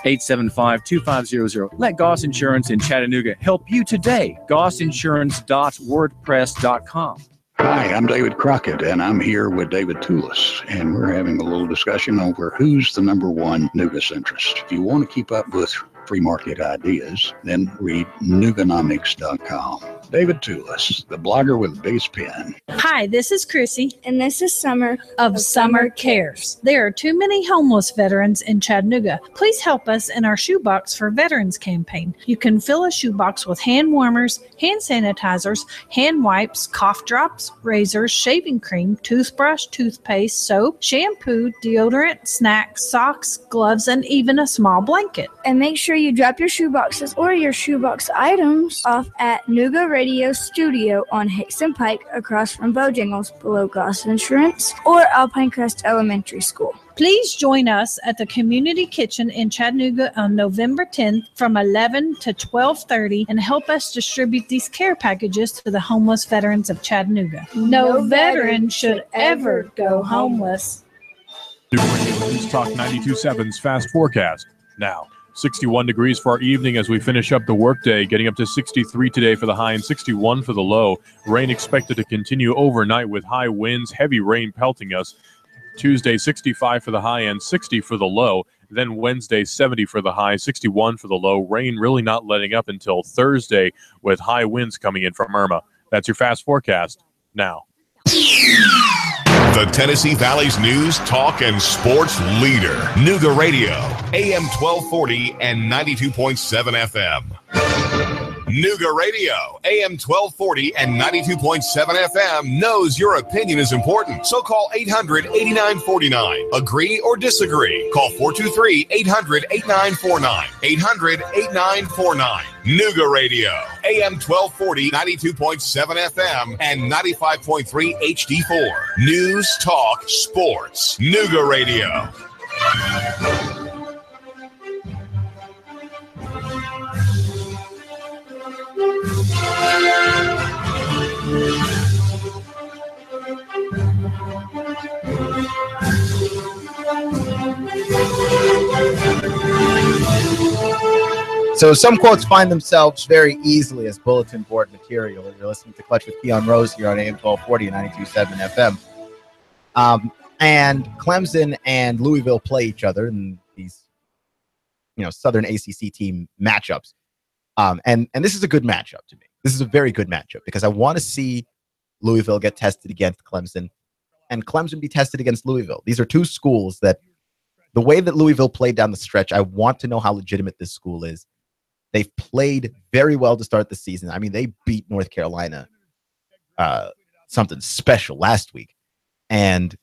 875-2500. Let Goss Insurance in Chattanooga help you today. GossInsurance.wordpress.com. Hi, I'm David Crockett, and I'm here with David Tulis, and we're having a little discussion over who's the number one Nooga centrist. If you want to keep up with free market ideas, then read Nooganomics.com. David Tulis, the blogger with the biggest pen. Hi, this is Chrissy. And this is Summer of Summer Cares. There are too many homeless veterans in Chattanooga. Please help us in our Shoebox for Veterans campaign. You can fill a shoebox with hand warmers, hand sanitizers, hand wipes, cough drops, razors, shaving cream, toothbrush, toothpaste, soap, shampoo, deodorant, snacks, socks, gloves, and even a small blanket. And make sure you drop your shoeboxes or your shoebox items off at Nooga Radio Studio on Hickson Pike across from Bojangles below Goss Insurance or Alpine Crest Elementary School. Please join us at the Community Kitchen in Chattanooga on November 10th from 11 to 12:30 and help us distribute these care packages to the homeless veterans of Chattanooga. No veteran should ever go homeless. News Talk 92.7's Fast Forecast. Now, 61 degrees for our evening as we finish up the workday, getting up to 63 today for the high and 61 for the low. Rain expected to continue overnight with high winds, heavy rain pelting us. Tuesday, 65 for the high and 60 for the low. Then Wednesday, 70 for the high, 61 for the low. Rain really not letting up until Thursday with high winds coming in from Irma. That's your Fast Forecast now. The Tennessee Valley's news, talk, and sports leader. Nooga Radio, AM 1240 and 92.7 FM. Nooga Radio, AM 1240 and 92.7 FM knows your opinion is important. So call 800-8949. Agree or disagree. Call 423-800-8949. 800-8949. Nooga Radio, AM 1240, 92.7 FM, and 95.3 HD4. News, talk, sports. Nooga Radio. So some quotes find themselves very easily as bulletin board material. You're listening to Clutch with Keon Rose here on AM 1240 and 92.7 FM. And Clemson and Louisville play each other in these, Southern ACC team matchups. And this is a good matchup to me. This is a very good matchup because I want to see Louisville get tested against Clemson and Clemson be tested against Louisville. These are two schools that the way that Louisville played down the stretch, I want to know how legitimate this school is. They've played very well to start the season. I mean, they beat North Carolina something special last week. And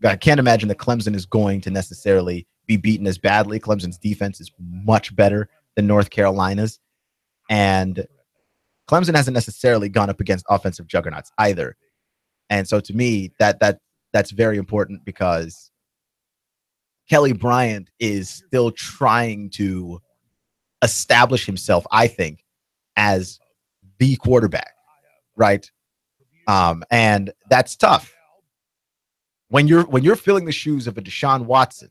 I can't imagine that Clemson is going to necessarily be beaten as badly. Clemson's defense is much better than North Carolina's. And Clemson hasn't necessarily gone up against offensive juggernauts either. And so to me, that's very important because Kelly Bryant is still trying to establish himself, I think, as the quarterback, right? And that's tough. When you're filling the shoes of a Deshaun Watson,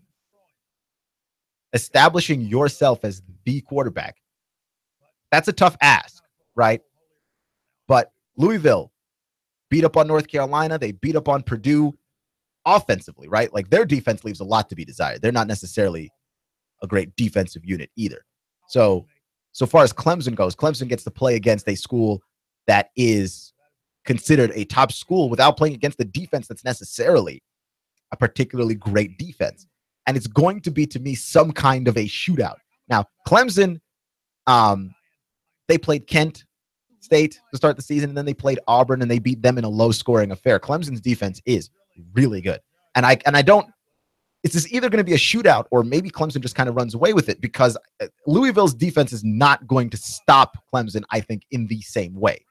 establishing yourself as the quarterback, that's a tough ask, right? But Louisville beat up on North Carolina. They beat up on Purdue offensively, right? Like their defense leaves a lot to be desired. They're not necessarily a great defensive unit either. So far as Clemson goes, Clemson gets to play against a school that is considered a top school without playing against the defense that's necessarily a particularly great defense. And it's going to be, to me, some kind of a shootout. Now, Clemson, they played Kent State to start the season, and then they played Auburn, and they beat them in a low-scoring affair. Clemson's defense is really good. And I don't, it's just either going to be a shootout or maybe Clemson just kind of runs away with it because Louisville's defense is not going to stop Clemson, I think, in the same way,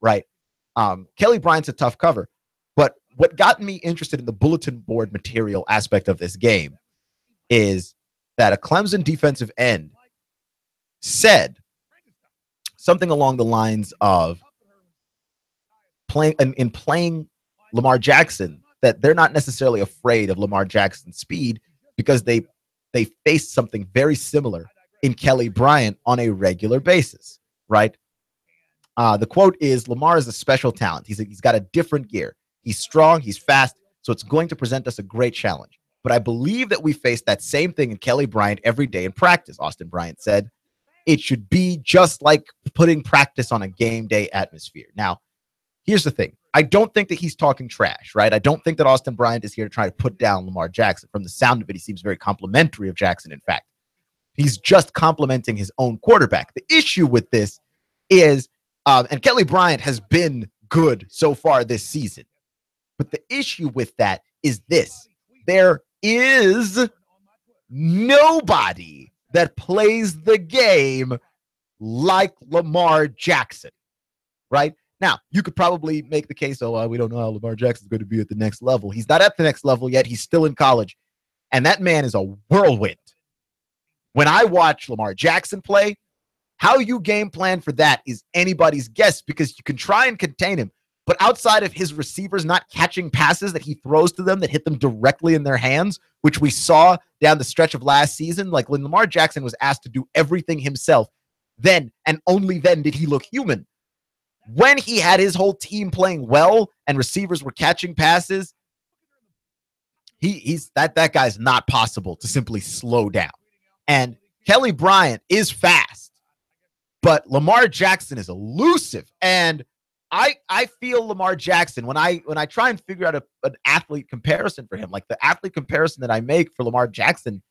right? Kelly Bryant's a tough cover. But what got me interested in the bulletin board material aspect of this game is that a Clemson defensive end said something along the lines of playing Lamar Jackson, that they're not necessarily afraid of Lamar Jackson's speed because they face something very similar in Kelly Bryant on a regular basis, right? The quote is, Lamar is a special talent. He's got a different gear. He's strong, he's fast, so it's going to present us a great challenge. But I believe that we face that same thing in Kelly Bryant every day in practice, Austin Bryant said. It should be just like putting practice on a game day atmosphere. Now, here's the thing. I don't think that he's talking trash, right? I don't think that Austin Bryant is here to try to put down Lamar Jackson. From the sound of it, he seems very complimentary of Jackson, in fact. He's just complimenting his own quarterback. The issue with this is, and Kelly Bryant has been good so far this season, but the issue with that is this. There is nobody that plays the game like Lamar Jackson, right? Now, you could probably make the case, we don't know how Lamar Jackson's going to be at the next level. He's not at the next level yet. He's still in college. And that man is a whirlwind. When I watch Lamar Jackson play, how you game plan for that is anybody's guess, because you can try and contain him. But outside of his receivers not catching passes that he throws to them that hit them directly in their hands, which we saw down the stretch of last season, like when Lamar Jackson was asked to do everything himself, then and only then did he look human. When he had his whole team playing well and receivers were catching passes, that guy's not possible to simply slow down. And Kelly Bryant is fast, but Lamar Jackson is elusive. And I feel Lamar Jackson, when I try and figure out an athlete comparison for him, like the athlete comparison that I make for Lamar Jackson,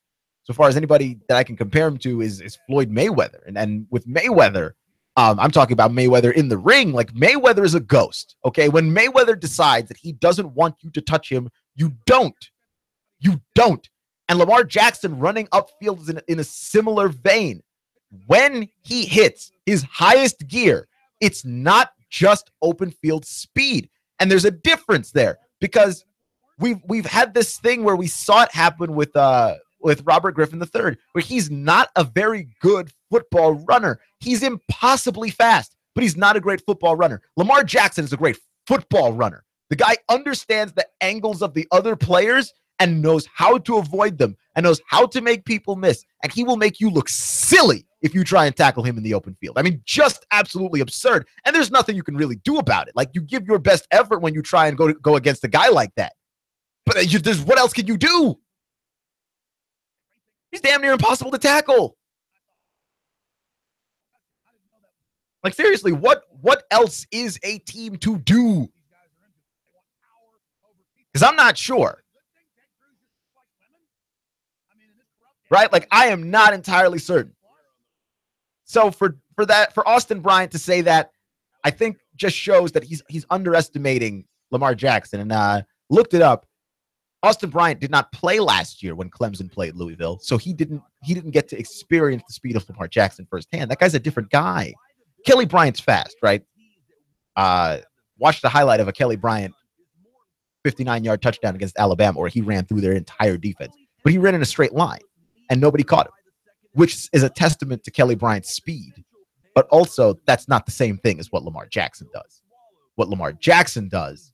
so far as anybody that I can compare him to is Floyd Mayweather. And with Mayweather, I'm talking about Mayweather in the ring. Like, Mayweather is a ghost, okay? When Mayweather decides that he doesn't want you to touch him, you don't. You don't. And Lamar Jackson running upfield is in a similar vein. When he hits his highest gear, it's not just open field speed. And there's a difference there, because we've had this thing where we saw it happen with Robert Griffin III, where he's not a very good football runner. He's impossibly fast, but he's not a great football runner. Lamar Jackson is a great football runner. The guy understands the angles of the other players and knows how to avoid them and knows how to make people miss. And he will make you look silly if you try and tackle him in the open field. I mean, just absolutely absurd. And there's nothing you can really do about it. Like, you give your best effort when you try and go against a guy like that. But what else can you do? He's damn near impossible to tackle. Like, seriously, what else is a team to do? Because I'm not sure. Right? Like, I am not entirely certain. So for Austin Bryant to say that, I think just shows that he's underestimating Lamar Jackson. And looked it up. Austin Bryant did not play last year when Clemson played Louisville, so he didn't get to experience the speed of Lamar Jackson firsthand. That guy's a different guy. Kelly Bryant's fast, right? Watch the highlight of a Kelly Bryant 59-yard touchdown against Alabama, where he ran through their entire defense. But he ran in a straight line, and nobody caught him, which is a testament to Kelly Bryant's speed. But also, that's not the same thing as what Lamar Jackson does. What Lamar Jackson does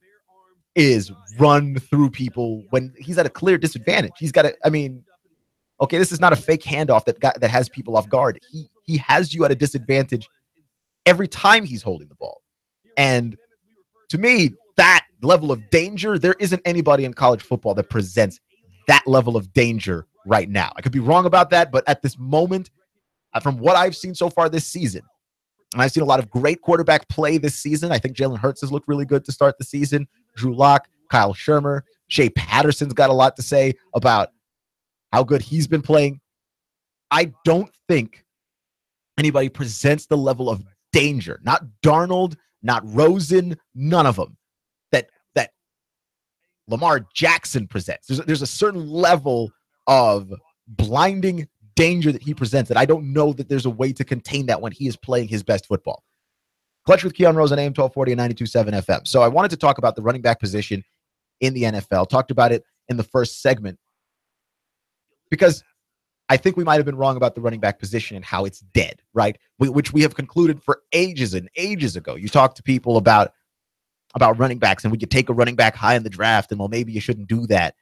is run through people when he's at a clear disadvantage. He's got to, okay, this is not a fake handoff that has people off guard. He has you at a disadvantage every time he's holding the ball. And to me, that level of danger, there isn't anybody in college football that presents that level of danger right now. I could be wrong about that, but at this moment, from what I've seen so far this season, and I've seen a lot of great quarterback play this season. I think Jalen Hurts has looked really good to start the season. Drew Lock, Kyle Shermer, Shea Patterson's got a lot to say about how good he's been playing. I don't think anybody presents the level of danger, not Darnold, not Rosen, none of them, that Lamar Jackson presents. There's a certain level of blinding danger that he presents that I don't know that there's a way to contain that when he is playing his best football. Clutch with Keon Rose on AM 1240 and 92.7 FM. So I wanted to talk about the running back position in the NFL. Talked about it in the first segment because I think we might have been wrong about the running back position and how it's dead, right? Which we have concluded for ages and ages ago. You talk to people about running backs, and we could take a running back high in the draft, and well, maybe you shouldn't do that.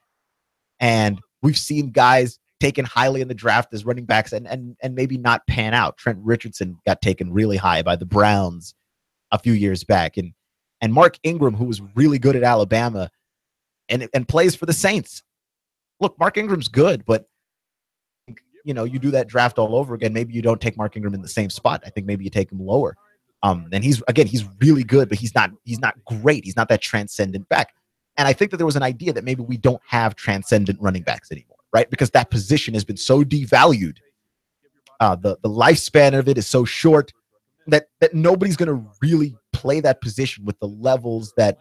And we've seen guys taken highly in the draft as running backs and maybe not pan out. Trent Richardson got taken really high by the Browns a few years back, and Mark Ingram, who was really good at Alabama and plays for the Saints. Look, Mark Ingram's good, but you do that draft all over again. Maybe you don't take Mark Ingram in the same spot. I think maybe you take him lower. And he's really good, but he's not great. He's not that transcendent back. And I think that there was an idea that maybe we don't have transcendent running backs anymore, right? Because that position has been so devalued. The lifespan of it is so short that nobody's going to really play that position with the levels that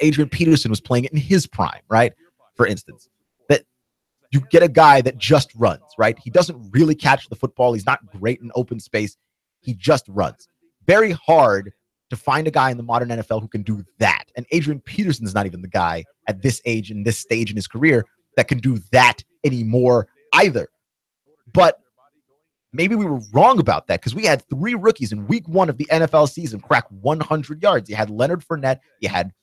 Adrian Peterson was playing it in his prime, right? For instance, that you get a guy that just runs, right? He doesn't really catch the football. He's not great in open space. He just runs. Very hard to find a guy in the modern NFL who can do that. And Adrian Peterson's not even the guy at this age and this stage in his career that can do that anymore either. But maybe we were wrong about that because we had 3 rookies in week 1 of the NFL season crack 100 yards. You had Leonard Fournette, you had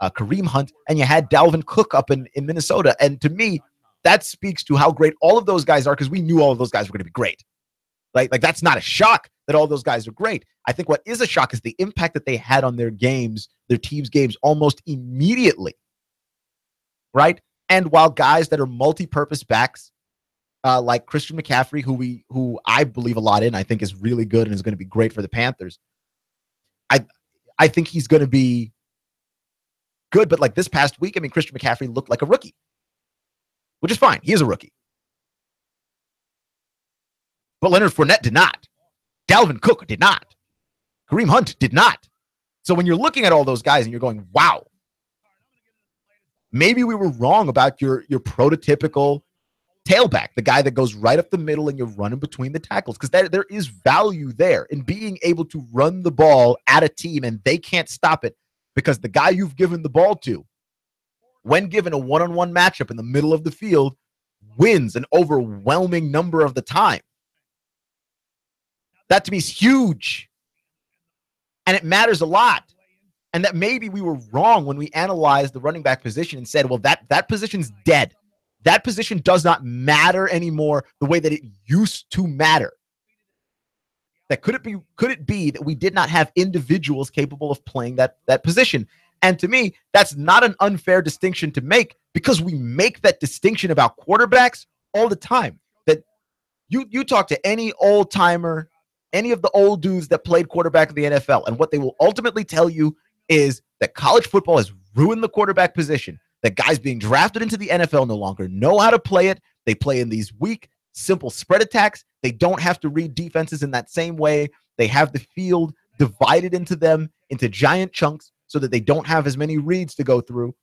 Kareem Hunt, and you had Dalvin Cook up in Minnesota. And to me, that speaks to how great all of those guys are because we knew all of those guys were going to be great. Like that's not a shock that all those guys are great. I think what is a shock is the impact that they had on their games, their team's games almost immediately, right? And while guys that are multi-purpose backs, like Christian McCaffrey, who I believe a lot in, I think is really good and is going to be great for the Panthers. I think he's going to be good, but like this past week, I mean, Christian McCaffrey looked like a rookie, which is fine. He is a rookie. But Leonard Fournette did not. Dalvin Cook did not. Kareem Hunt did not. So when you're looking at all those guys and you're going, wow, maybe we were wrong about your prototypical tailback, the guy that goes right up the middle and you're running between the tackles, because there is value there in being able to run the ball at a team and they can't stop it because the guy you've given the ball to, when given a one-on-one matchup in the middle of the field, wins an overwhelming number of the time. That to me is huge. And it matters a lot. And that maybe we were wrong when we analyzed the running back position and said, well, that position's dead. That position does not matter anymore the way that it used to matter. That could it be that we did not have individuals capable of playing that position? And to me, that's not an unfair distinction to make because we make that distinction about quarterbacks all the time. That you talk to any old timer, any of the old dudes that played quarterback in the NFL, and what they will ultimately tell you is that college football has ruined the quarterback position, that guys being drafted into the NFL no longer know how to play it. They play in these weak, simple spread attacks. They don't have to read defenses in that same way. They have the field divided into giant chunks so that they don't have as many reads to go through.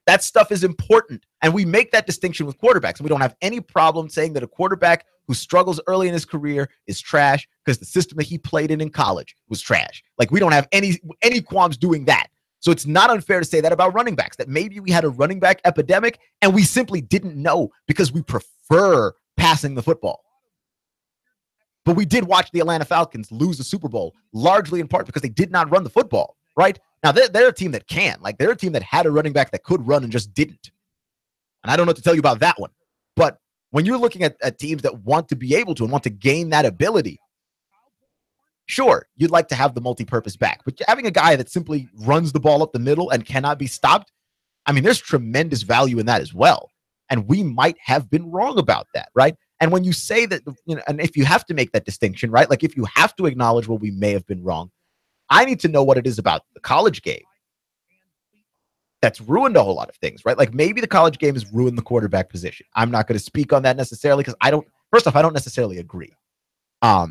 That stuff is important. And we make that distinction with quarterbacks. And we don't have any problem saying that a quarterback who struggles early in his career is trash because the system that he played in college was trash. Like, we don't have any qualms doing that. So it's not unfair to say that about running backs, that maybe we had a running back epidemic and we simply didn't know because we prefer passing the football. But we did watch the Atlanta Falcons lose the Super Bowl, largely in part because they did not run the football, right? Now, they're a team that can. Like, they're a team that had a running back that could run and just didn't. And I don't know what to tell you about that one. But when you're looking at teams that want to be able to and want to gain that ability, sure, you'd like to have the multi-purpose back. But having a guy that simply runs the ball up the middle and cannot be stopped, I mean, there's tremendous value in that as well. And we might have been wrong about that, right? And when you say that, and if you have to make that distinction, right? Like, if you have to acknowledge, well, we may have been wrong, I need to know what it is about the college game that's ruined a whole lot of things, right? Like, maybe the college game has ruined the quarterback position. I'm not going to speak on that necessarily because I don't necessarily agree. I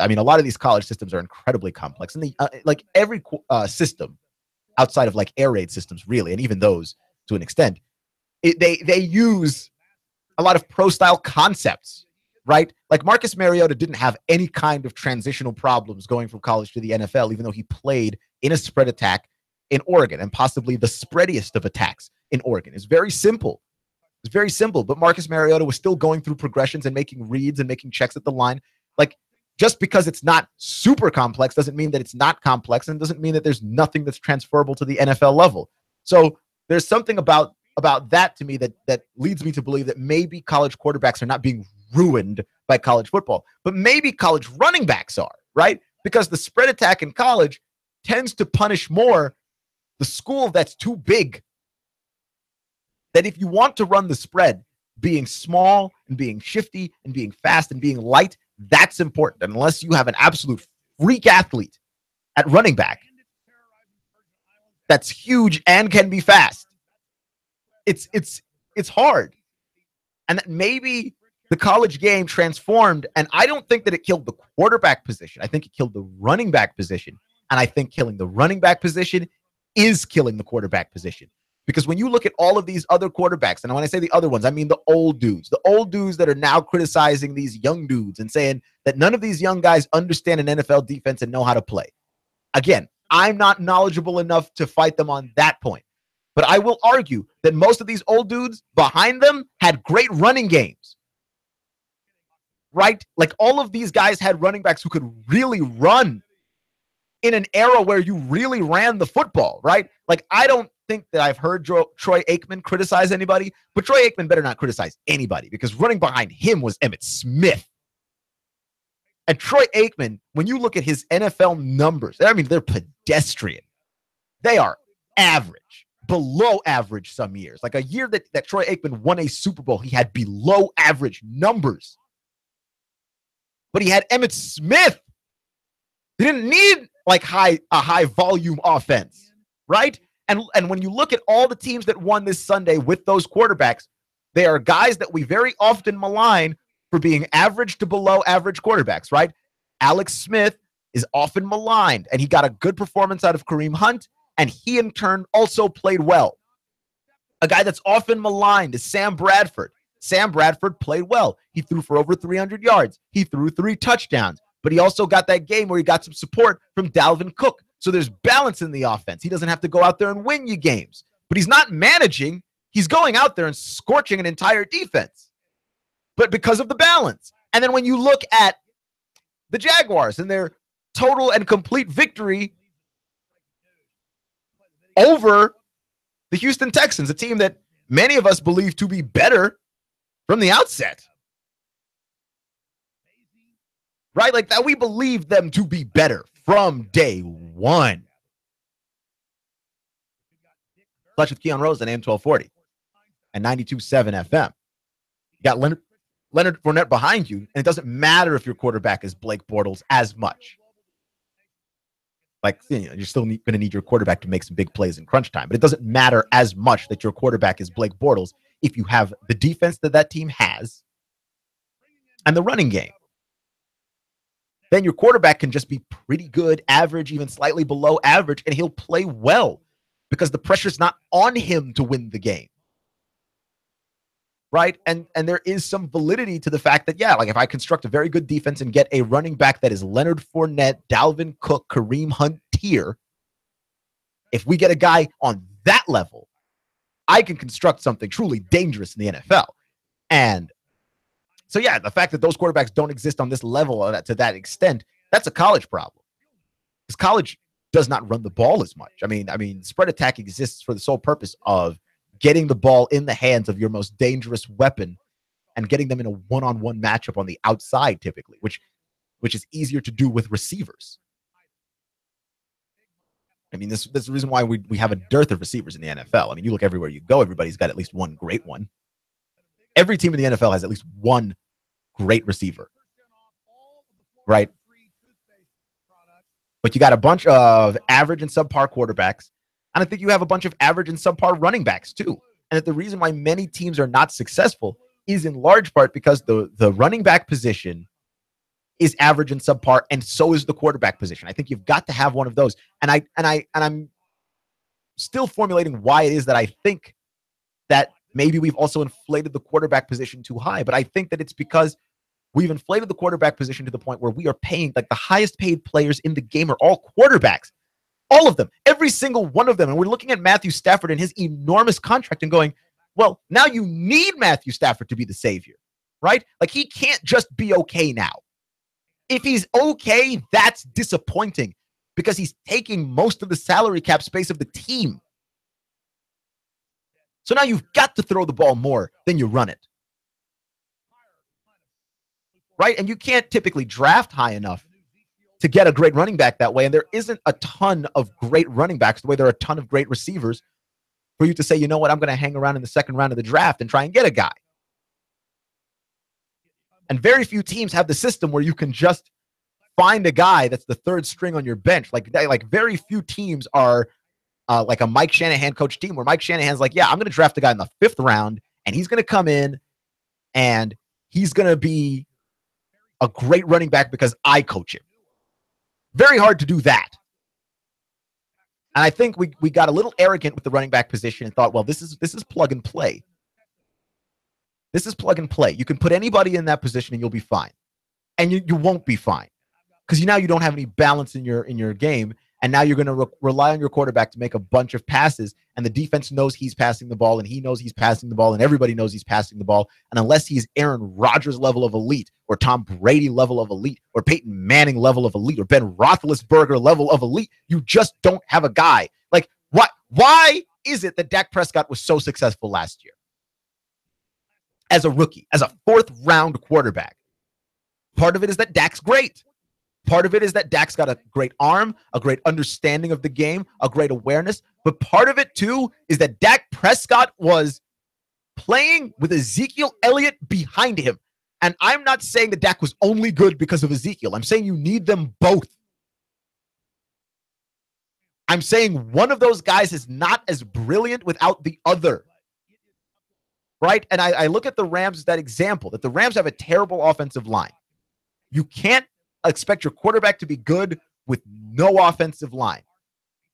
mean, a lot of these college systems are incredibly complex, and like every system outside of like air raid systems, really, and even those to an extent, they use a lot of pro style concepts, right? Like, Marcus Mariota didn't have any kind of transitional problems going from college to the NFL, even though he played in a spread attack in Oregon and possibly the spreadiest of attacks in Oregon. It's very simple. It's very simple, but Marcus Mariota was still going through progressions and making reads and making checks at the line. Like, just because it's not super complex doesn't mean that it's not complex, and doesn't mean that there's nothing that's transferable to the NFL level. So there's something about that to me that leads me to believe that maybe college quarterbacks are not being ruined by college football, but maybe college running backs are, right? Because the spread attack in college tends to punish more the school that's too big. That if you want to run the spread, being small and being shifty and being fast and being light, that's important. And unless you have an absolute freak athlete at running back that's huge and can be fast, it's hard. And that maybe the college game transformed, and I don't think that it killed the quarterback position. I think it killed the running back position. And I think killing the running back position is killing the quarterback position. Because when you look at all of these other quarterbacks, and when I say the other ones, I mean the old dudes that are now criticizing these young dudes and saying that none of these young guys understand an NFL defense and know how to play. Again, I'm not knowledgeable enough to fight them on that point. But I will argue that most of these old dudes behind them had great running games. Right? Like, all of these guys had running backs who could really run in an era where you really ran the football, right? Like, I don't think that I've heard Troy Aikman criticize anybody, but Troy Aikman better not criticize anybody, because running behind him was Emmitt Smith. And Troy Aikman, when you look at his NFL numbers, I mean, they're pedestrian. They are average, below average some years. Like, a year that Troy Aikman won a Super Bowl, he had below average numbers. But he had Emmitt Smith. He didn't need like a high volume offense, right? And when you look at all the teams that won this Sunday with those quarterbacks, they are guys that we very often malign for being average to below average quarterbacks, right? Alex Smith is often maligned, and he got a good performance out of Kareem Hunt, and he in turn also played well. A guy that's often maligned is Sam Bradford. Sam Bradford played well. He threw for over 300 yards. He threw 3 touchdowns. But he also got that game where he got some support from Dalvin Cook. So there's balance in the offense. He doesn't have to go out there and win you games. But he's not managing. He's going out there and scorching an entire defense. But because of the balance. And then when you look at the Jaguars and their total and complete victory over the Houston Texans, a team that many of us believe to be better from the outset. Right? Like that, we believe them to be better from day one. Clutch with Keon Rose on AM 1240 and 92.7 FM. You got Leonard Fournette behind you, and it doesn't matter if your quarterback is Blake Bortles as much. Like, you know, you're still going to need your quarterback to make some big plays in crunch time, but it doesn't matter as much that your quarterback is Blake Bortles if you have the defense that team has and the running game. Then your quarterback can just be pretty good, average, even slightly below average, and he'll play well because the pressure's not on him to win the game. Right? And there is some validity to the fact that, yeah, like if I construct a very good defense and get a running back that is Leonard Fournette, Dalvin Cook, Kareem Hunt tier, if we get a guy on that level, I can construct something truly dangerous in the NFL. And so, yeah, the fact that those quarterbacks don't exist on this level to that extent, that's a college problem. Because college does not run the ball as much. I mean, spread attack exists for the sole purpose of getting the ball in the hands of your most dangerous weapon and getting them in a one-on-one matchup on the outside, typically, which is easier to do with receivers. I mean, this is the reason why we have a dearth of receivers in the NFL. I mean, you look everywhere you go, everybody's got at least one great one. Every team in the NFL has at least one great receiver, right? But you got a bunch of average and subpar quarterbacks, and I think you have a bunch of average and subpar running backs too. And that the reason why many teams are not successful is in large part because the running back position is average and subpar, and so is the quarterback position. I think you've got to have one of those. And I'm still formulating why it is that I think that maybe we've also inflated the quarterback position too high. But I think that it's because we've inflated the quarterback position to the point where we are paying, like, the highest paid players in the game are all quarterbacks. All of them. Every single one of them. And we're looking at Matthew Stafford and his enormous contract and going, Well, now you need Matthew Stafford to be the savior, right? Like, he can't just be okay now. If he's okay, that's disappointing because he's taking most of the salary cap space of the team. So now you've got to throw the ball more than you run it. Right? And you can't typically draft high enough to get a great running back that way. And there isn't a ton of great running backs the way there are a ton of great receivers for you to say, you know what, I'm going to hang around in the second round of the draft and try and get a guy. And very few teams have the system where you can just find a guy that's the third string on your bench. Like very few teams are like a Mike Shanahan coach team where Mike Shanahan's like, yeah, I'm going to draft a guy in the 5th round and he's going to come in and he's going to be a great running back because I coach him. Very hard to do that. And I think we got a little arrogant with the running back position and thought, well, this is plug and play. This is plug and play. You can put anybody in that position and you'll be fine. And you won't be fine because now you don't have any balance in your game. And now you're going to rely on your quarterback to make a bunch of passes. And the defense knows he's passing the ball and he knows he's passing the ball and everybody knows he's passing the ball. And unless he's Aaron Rodgers level of elite or Tom Brady level of elite or Peyton Manning level of elite or Ben Roethlisberger level of elite, you just don't have a guy. Like, what? Why is it that Dak Prescott was so successful last year? As a rookie, as a 4th round quarterback. Part of it is that Dak's great. Part of it is that Dak's got a great arm, a great understanding of the game, a great awareness. But part of it, too, is that Dak Prescott was playing with Ezekiel Elliott behind him. And I'm not saying that Dak was only good because of Ezekiel. I'm saying you need them both. I'm saying one of those guys is not as brilliant without the other. Right? And I look at the Rams as that example, that the Rams have a terrible offensive line. You can't expect your quarterback to be good with no offensive line.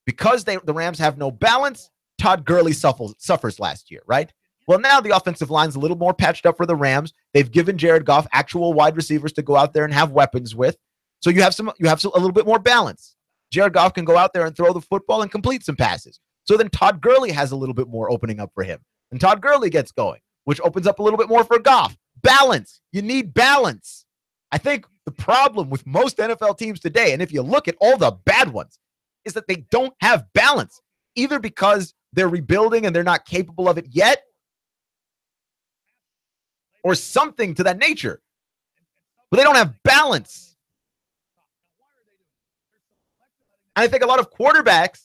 Because the Rams have no balance, Todd Gurley suffers last year, right? Well, now the offensive line's a little more patched up for the Rams. They've given Jared Goff actual wide receivers to go out there and have weapons with. So you have a little bit more balance. Jared Goff can go out there and throw the football and complete some passes. So then Todd Gurley has a little bit more opening up for him. And Todd Gurley gets going, which opens up a little bit more for Goff. Balance. You need balance. I think the problem with most NFL teams today, and if you look at all the bad ones, is that they don't have balance, either because they're rebuilding and they're not capable of it yet, or something to that nature. But they don't have balance. And I think a lot of quarterbacks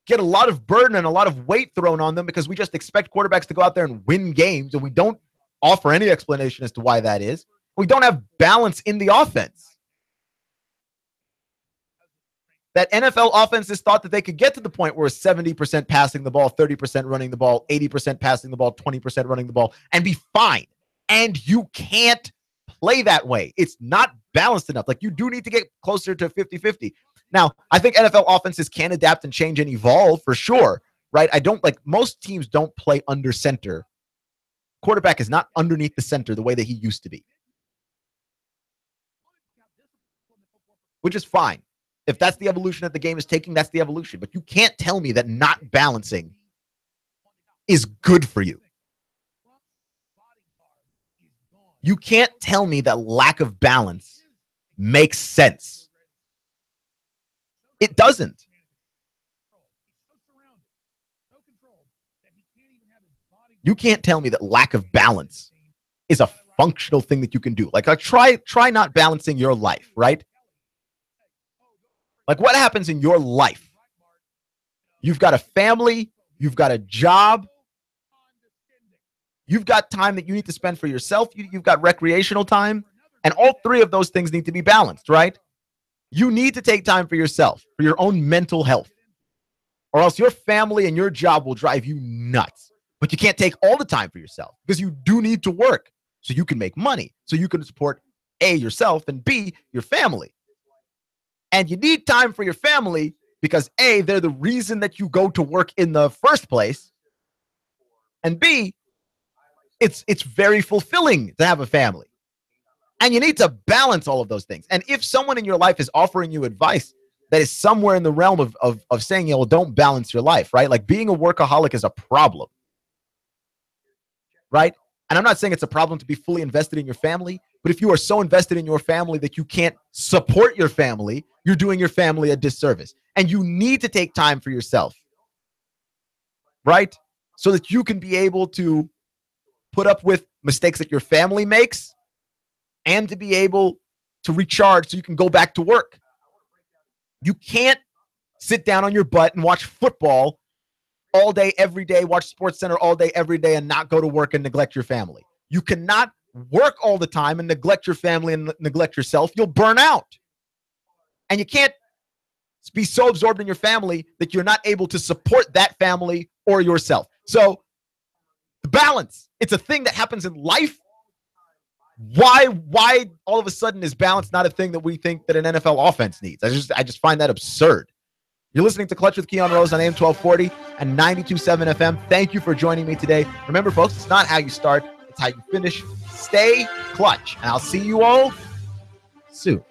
get a lot of burden and a lot of weight thrown on them because we just expect quarterbacks to go out there and win games, and we don't offer any explanation as to why that is. We don't have balance in the offense. That NFL offenses thought that they could get to the point where 70% passing the ball, 30% running the ball, 80% passing the ball, 20% running the ball, and be fine. And you can't play that way. It's not balanced enough. Like, you do need to get closer to 50-50. Now, I think NFL offenses can adapt and change and evolve for sure, right? Most teams don't play under center. Quarterback is not underneath the center the way that he used to be. Which is fine. If that's the evolution that the game is taking, that's the evolution. But you can't tell me that not balancing is good for you. You can't tell me that lack of balance makes sense. It doesn't. You can't tell me that lack of balance is a functional thing that you can do. Like try not balancing your life, right? Like, what happens in your life? You've got a family, you've got a job, you've got time that you need to spend for yourself, you've got recreational time, and all three of those things need to be balanced, right? You need to take time for yourself, for your own mental health, or else your family and your job will drive you nuts. But you can't take all the time for yourself because you do need to work so you can make money, so you can support A, yourself, and B, your family. And you need time for your family because A, they're the reason that you go to work in the first place. And B, it's very fulfilling to have a family. And you need to balance all of those things. And if someone in your life is offering you advice that is somewhere in the realm of saying, well, don't balance your life, right? Like, being a workaholic is a problem. right? And I'm not saying it's a problem to be fully invested in your family, but if you are so invested in your family that you can't support your family, you're doing your family a disservice. And you need to take time for yourself, right? So that you can be able to put up with mistakes that your family makes and to be able to recharge so you can go back to work. You can't sit down on your butt and watch football all day, every day, watch SportsCenter all day, every day, and not go to work and neglect your family. You cannot work all the time and neglect your family and neglect yourself. You'll burn out. And you can't be so absorbed in your family that you're not able to support that family or yourself. So the balance, it's a thing that happens in life. Why all of a sudden is balance not a thing that we think that an NFL offense needs? I just find that absurd. You're listening to Clutch with Keon Rose on AM 1240 and 92.7 FM. Thank you for joining me today. Remember, folks, it's not how you start, it's how you finish. Stay clutch, and I'll see you all soon.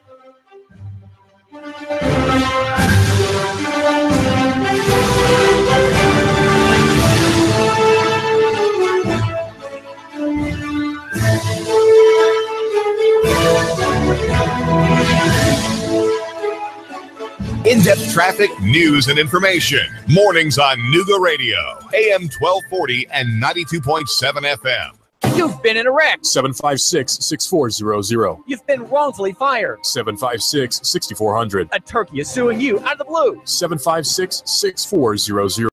In-depth traffic, news, and information. Mornings on Nooga Radio, AM 1240 and 92.7 FM. You've been in a wreck. 756-6400. You've been wrongfully fired. 756-6400. A turkey is suing you out of the blue. 756-6400.